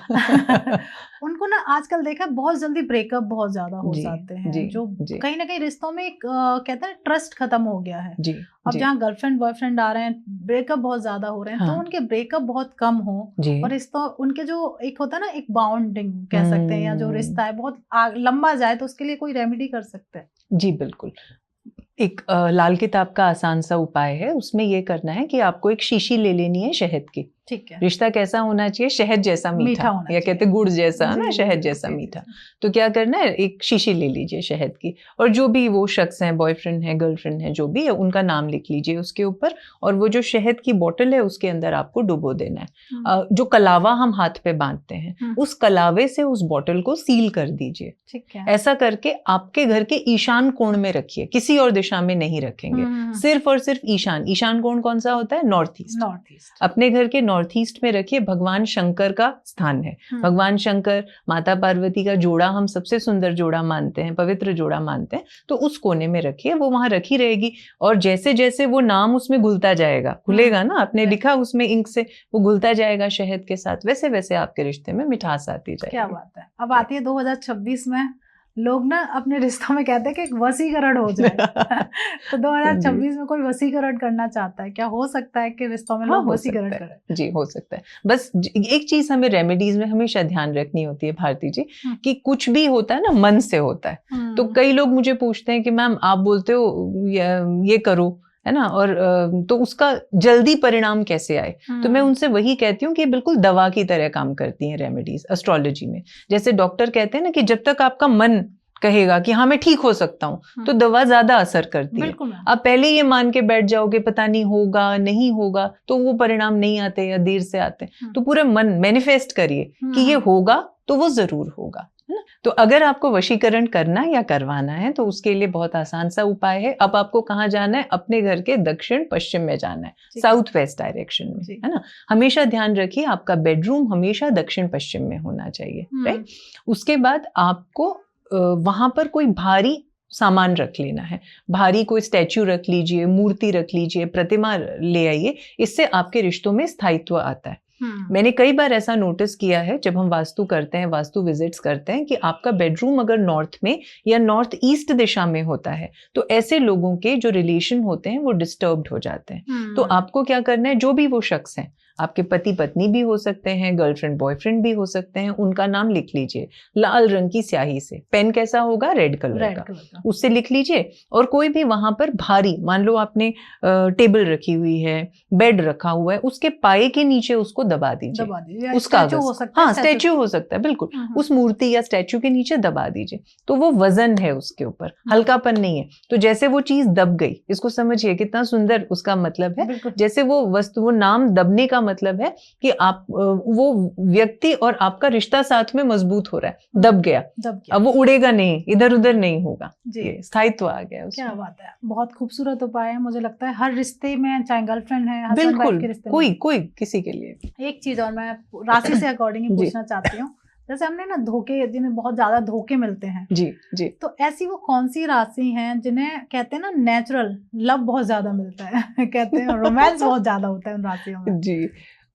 उनको ना आजकल देखा बहुत जल्दी ब्रेकअप बहुत ज्यादा हो जाते हैं, जो कहीं ना कहीं रिश्तों में कहते हैं ट्रस्ट खत्म हो गया है। अब जहाँ गर्लफ्रेंड बॉयफ्रेंड आ रहे हैं, ब्रेकअप बहुत ज्यादा हो रहे हैं, तो उनके ब्रेकअप बहुत कम हो, और रिश्तों उनके जो एक होता है ना, एक बाउंडिंग कह सकते हैं, या जो रिश्ता है बहुत लंबा जाए, तो उसके लिए कोई रेमेडी कर सकते हैं? जी बिल्कुल। एक लाल किताब का आसान सा उपाय है, उसमें ये करना है कि आपको एक शीशी ले लेनी है शहद की। ठीक है। रिश्ता कैसा होना चाहिए? शहद जैसा मीठा या कहते गुड़ जैसा, ना, शहद जैसा मीठा। तो क्या करना है, एक शीशी ले लीजिए शहद की, और जो भी वो शख्स है, बॉयफ्रेंड है, गर्लफ्रेंड है, जो भी है, उनका नाम लिख लीजिए उसके ऊपर, और वो जो शहद की बोतल है उसके अंदर आपको डुबो देना है। जो कलावा हम हाथ पे बांधते हैं, उस कलावे से उस बोतल को सील कर दीजिए। ठीक है। ऐसा करके आपके घर के ईशान कोण में रखिए, किसी और दिशा में नहीं रखेंगे, सिर्फ और सिर्फ ईशान कोण कौन सा होता है? North east. अपने घर के नॉर्थ ईस्ट में रखिए। भगवान शंकर का स्थान है। भगवान शंकर, माता पार्वती का जोड़ा हम सबसे सुंदर जोड़ा मानते हैं, पवित्र जोड़ा मानते हैं, तो उस कोने में रखिए, वो वहां रखी रहेगी। और जैसे जैसे वो नाम उसमें घुलता जाएगा, घुलेगा ना, आपने लिखा उसमें इंक से, वो घुलता जाएगा शहद के साथ, वैसे वैसे आपके रिश्ते में मिठास आती जाएगी। क्या बात है। अब आती है 2026 में, लोग ना अपने रिश्तों में कहते हैं कि एक वसीकरण हो जाए। तो 2026 में कोई वसीकरण करना चाहता है, क्या हो सकता है कि रिश्तों में लोग वसीकरण करें? जी हो सकता है। बस एक चीज हमें रेमेडीज में हमेशा ध्यान रखनी होती है भारती जी, कि कुछ भी होता है ना मन से होता है। तो कई लोग मुझे पूछते हैं कि मैम आप बोलते हो ये करो, है ना, और तो उसका जल्दी परिणाम कैसे आए? तो मैं उनसे वही कहती हूँ कि बिल्कुल दवा की तरह काम करती हैं रेमेडीज एस्ट्रोलॉजी में। जैसे डॉक्टर कहते हैं ना कि जब तक आपका मन कहेगा कि हाँ मैं ठीक हो सकता हूँ, तो दवा ज्यादा असर करती है। आप पहले ये मान के बैठ जाओगे पता नहीं होगा नहीं होगा, तो वो परिणाम नहीं आते या देर से आते। तो पूरे मन मैनिफेस्ट करिए कि ये होगा तो वो जरूर होगा, है ना। तो अगर आपको वशीकरण करना या करवाना है तो उसके लिए बहुत आसान सा उपाय है। अब आपको कहाँ जाना है? अपने घर के दक्षिण पश्चिम में जाना है, साउथ वेस्ट डायरेक्शन में, है ना। हमेशा ध्यान रखिए आपका बेडरूम हमेशा दक्षिण पश्चिम में होना चाहिए, राइट। उसके बाद आपको वहां पर कोई भारी सामान रख लेना है। भारी कोई स्टैच्यू रख लीजिए, मूर्ति रख लीजिए, प्रतिमा ले आइए, इससे आपके रिश्तों में स्थायित्व आता है। मैंने कई बार ऐसा नोटिस किया है जब हम वास्तु करते हैं, वास्तु विजिट्स करते हैं, कि आपका बेडरूम अगर नॉर्थ में या नॉर्थ ईस्ट दिशा में होता है तो ऐसे लोगों के जो रिलेशन होते हैं वो डिस्टर्ब्ड हो जाते हैं। तो आपको क्या करना है, जो भी वो शख्स हैं, आपके पति पत्नी भी हो सकते हैं, गर्लफ्रेंड बॉयफ्रेंड भी हो सकते हैं, उनका नाम लिख लीजिए लाल रंग की स्याही से। पेन कैसा होगा? रेड कलर का, उससे लिख लीजिए। और कोई भी वहां पर भारी, मान लो आपने टेबल रखी हुई है, बेड रखा हुआ है, उसके पाए के नीचे उसको दबा दीजिए। उसका हाँ स्टैच्यू हो सकता है, बिल्कुल उस मूर्ति या स्टैच्यू के नीचे दबा दीजिए। तो वो वजन है उसके ऊपर, हल्कापन नहीं है। तो जैसे वो चीज दब गई, इसको समझिए कितना सुंदर उसका मतलब है। जैसे वो वस्तु, वो नाम दबने का मतलब है कि आप वो व्यक्ति और आपका रिश्ता साथ में मजबूत हो रहा है, दब गया। अब वो उड़ेगा नहीं, इधर उधर नहीं होगा, स्थायित्व आ गया उसमें। क्या बात है, बहुत खूबसूरत उपाय है। मुझे लगता है हर रिश्ते में, चाहे गर्लफ्रेंड है, हस्बैंड वाइफ के रिश्ते में, कोई किसी के लिए। एक चीज और मैं राशि से अकॉर्डिंग ही पूछना चाहती हूँ, जैसे हमने ना धोखे, जिन्हें बहुत ज्यादा धोखे मिलते हैं, जी, तो ऐसी वो कौन सी राशि हैं जिन्हें कहते हैं ना नेचुरल लव बहुत ज्यादा मिलता है कहते हैं रोमांस बहुत ज्यादा होता है उन राशियों में? जी,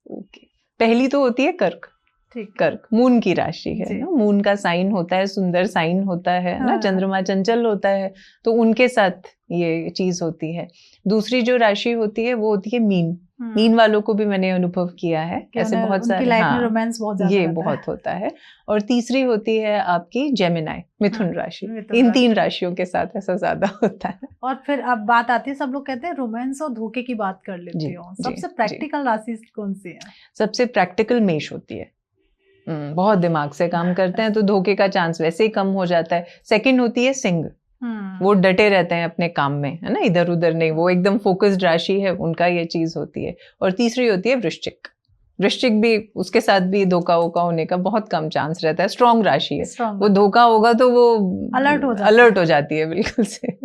ओके, पहली तो होती है कर्क। ठीक। कर्क मून की राशि है जी। ना, मून का साइन होता है, सुंदर साइन होता है ना, हाँ। चंद्रमा चंचल होता है, तो उनके साथ ये चीज होती है। दूसरी जो राशि होती है वो होती है मीन। मीन वालों को भी मैंने अनुभव किया है, कि ऐसे उन्हें- बहुत उनकी सारे, लाइफ में हाँ, रोमांस बहुत ज्यादा ये रहता बहुत होता है। और तीसरी होती है आपकी जेमिनाई, मिथुन राशि। मिथुन इन राशि। 3 राशियों के साथ ऐसा ज्यादा होता है। और फिर अब बात आती है, सब लोग कहते हैं रोमांस और धोखे की बात कर लेती जी, हूँ, जी, सबसे जी। प्रैक्टिकल राशि कौन सी है? सबसे प्रैक्टिकल मेष होती है। बहुत दिमाग से काम करते हैं तो धोखे का चांस वैसे ही कम हो जाता है। सेकंड होती है सिंह, वो डटे रहते हैं अपने काम में, है ना, इधर उधर नहीं, वो एकदम फोकस्ड राशि है, उनका ये चीज होती है। और तीसरी होती है वृश्चिक। वृश्चिक भी, उसके साथ भी धोखा वोखा होने का बहुत कम चांस रहता है, स्ट्रॉन्ग राशि है। Strong वो धोखा होगा तो वो अलर्ट हो जाती है बिल्कुल से।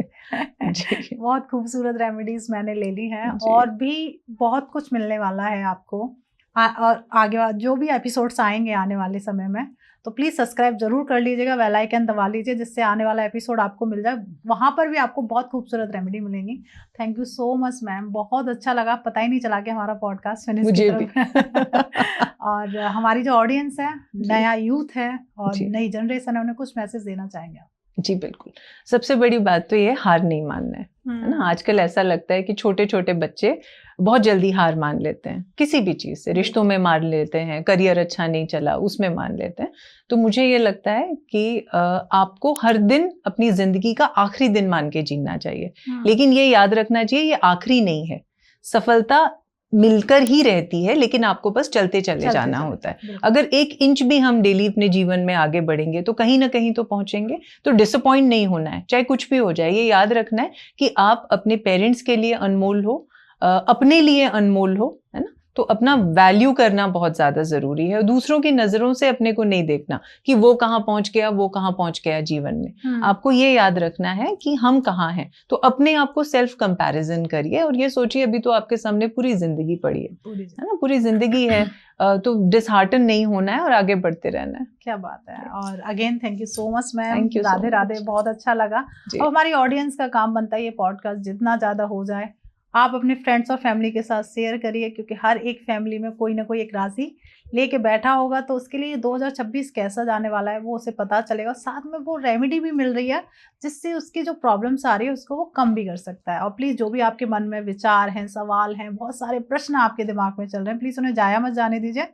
जी। बहुत खूबसूरत रेमेडीज मैंने ले ली हैं, जी। और भी बहुत कुछ मिलने वाला है आपको। और आगे जो भी एपिसोड्स आएंगे आने वाले समय में, तो प्लीज़ सब्सक्राइब जरूर कर लीजिएगा, बेल आइकन दबा लीजिए, जिससे आने वाला एपिसोड आपको मिल जाए। वहाँ पर भी आपको बहुत खूबसूरत रेमेडी मिलेंगी। Thank you so much ma'am, बहुत अच्छा लगा, पता ही नहीं चला कि हमारा पॉडकास्ट फिनिश की मुझे तरफ और हमारी जो ऑडियंस है, नया यूथ है और जी। नई जनरेशन है, उन्हें कुछ मैसेज देना चाहेंगे आप? जी बिल्कुल। सबसे बड़ी बात तो ये हार नहीं मानना है ना। आजकल ऐसा लगता है कि छोटे छोटे बच्चे बहुत जल्दी हार मान लेते हैं किसी भी चीज से, रिश्तों में मान लेते हैं, करियर अच्छा नहीं चला उसमें मान लेते हैं। तो मुझे ये लगता है कि आपको हर दिन अपनी जिंदगी का आखिरी दिन मान के जीना चाहिए, लेकिन ये याद रखना चाहिए ये आखिरी नहीं है। सफलता मिलकर ही रहती है, लेकिन आपको बस चलते जाना होता है। अगर 1 इंच भी हम डेली अपने जीवन में आगे बढ़ेंगे तो कहीं ना कहीं तो पहुंचेंगे। तो डिसअपॉइंट नहीं होना है, चाहे कुछ भी हो जाए। ये याद रखना है कि आप अपने पेरेंट्स के लिए अनमोल हो, अपने लिए अनमोल हो, है ना। तो अपना वैल्यू करना बहुत ज्यादा जरूरी है, और दूसरों की नजरों से अपने को नहीं देखना कि वो कहाँ पहुंच गया, वो कहाँ पहुंच गया जीवन में। आपको ये याद रखना है कि हम कहाँ हैं। तो अपने आप को सेल्फ कंपैरिजन करिए और ये सोचिए अभी तो आपके सामने पूरी जिंदगी पड़ी है ना, पूरी जिंदगी है। तो डिसहार्टन नहीं होना है और आगे बढ़ते रहना है। क्या बात है। और again thank you so much ma'am, Thank you so Radhe Radhe, much. बहुत अच्छा लगा। अब हमारी ऑडियंस का काम बनता है ये पॉडकास्ट जितना ज़्यादा हो जाए आप अपने फ्रेंड्स और फैमिली के साथ शेयर करिए, क्योंकि हर एक फैमिली में कोई ना कोई एक राशि लेके बैठा होगा, तो उसके लिए 2026 कैसा जाने वाला है वो उसे पता चलेगा। साथ में वो रेमेडी भी मिल रही है जिससे उसकी जो प्रॉब्लम्स आ रही है उसको वो कम भी कर सकता है। और प्लीज़ जो भी आपके मन में विचार हैं, सवाल हैं, बहुत सारे प्रश्न आपके दिमाग में चल रहे हैं, प्लीज़ उन्हें जाया मत जाने दीजिए।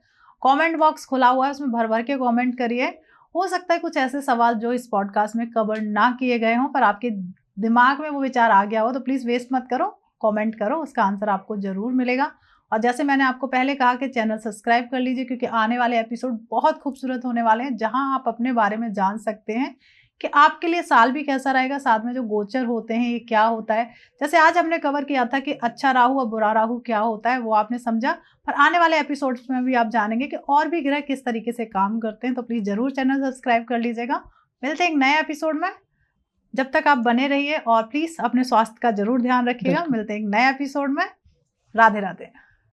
कमेंट बॉक्स खुला हुआ है, उसमें भर भर के कमेंट करिए। हो सकता है कुछ ऐसे सवाल जो इस पॉडकास्ट में कवर ना किए गए हों, पर आपके दिमाग में वो विचार आ गया हो, तो प्लीज़ वेस्ट मत करो, कमेंट करो, उसका आंसर आपको ज़रूर मिलेगा। और जैसे मैंने आपको पहले कहा कि चैनल सब्सक्राइब कर लीजिए, क्योंकि आने वाले एपिसोड बहुत खूबसूरत होने वाले हैं, जहां आप अपने बारे में जान सकते हैं कि आपके लिए साल भी कैसा रहेगा, साथ में जो गोचर होते हैं ये क्या होता है। जैसे आज हमने कवर किया था कि अच्छा राहु और बुरा राहु क्या होता है, वो आपने समझा, पर आने वाले एपिसोड्स में भी आप जानेंगे कि और भी ग्रह किस तरीके से काम करते हैं। तो प्लीज़ ज़रूर चैनल सब्सक्राइब कर लीजिएगा। मिलते हैं एक नए एपिसोड में, जब तक आप बने रहिए और प्लीज़ अपने स्वास्थ्य का जरूर ध्यान रखिएगा। मिलते हैं एक नए एपिसोड में। राधे राधे।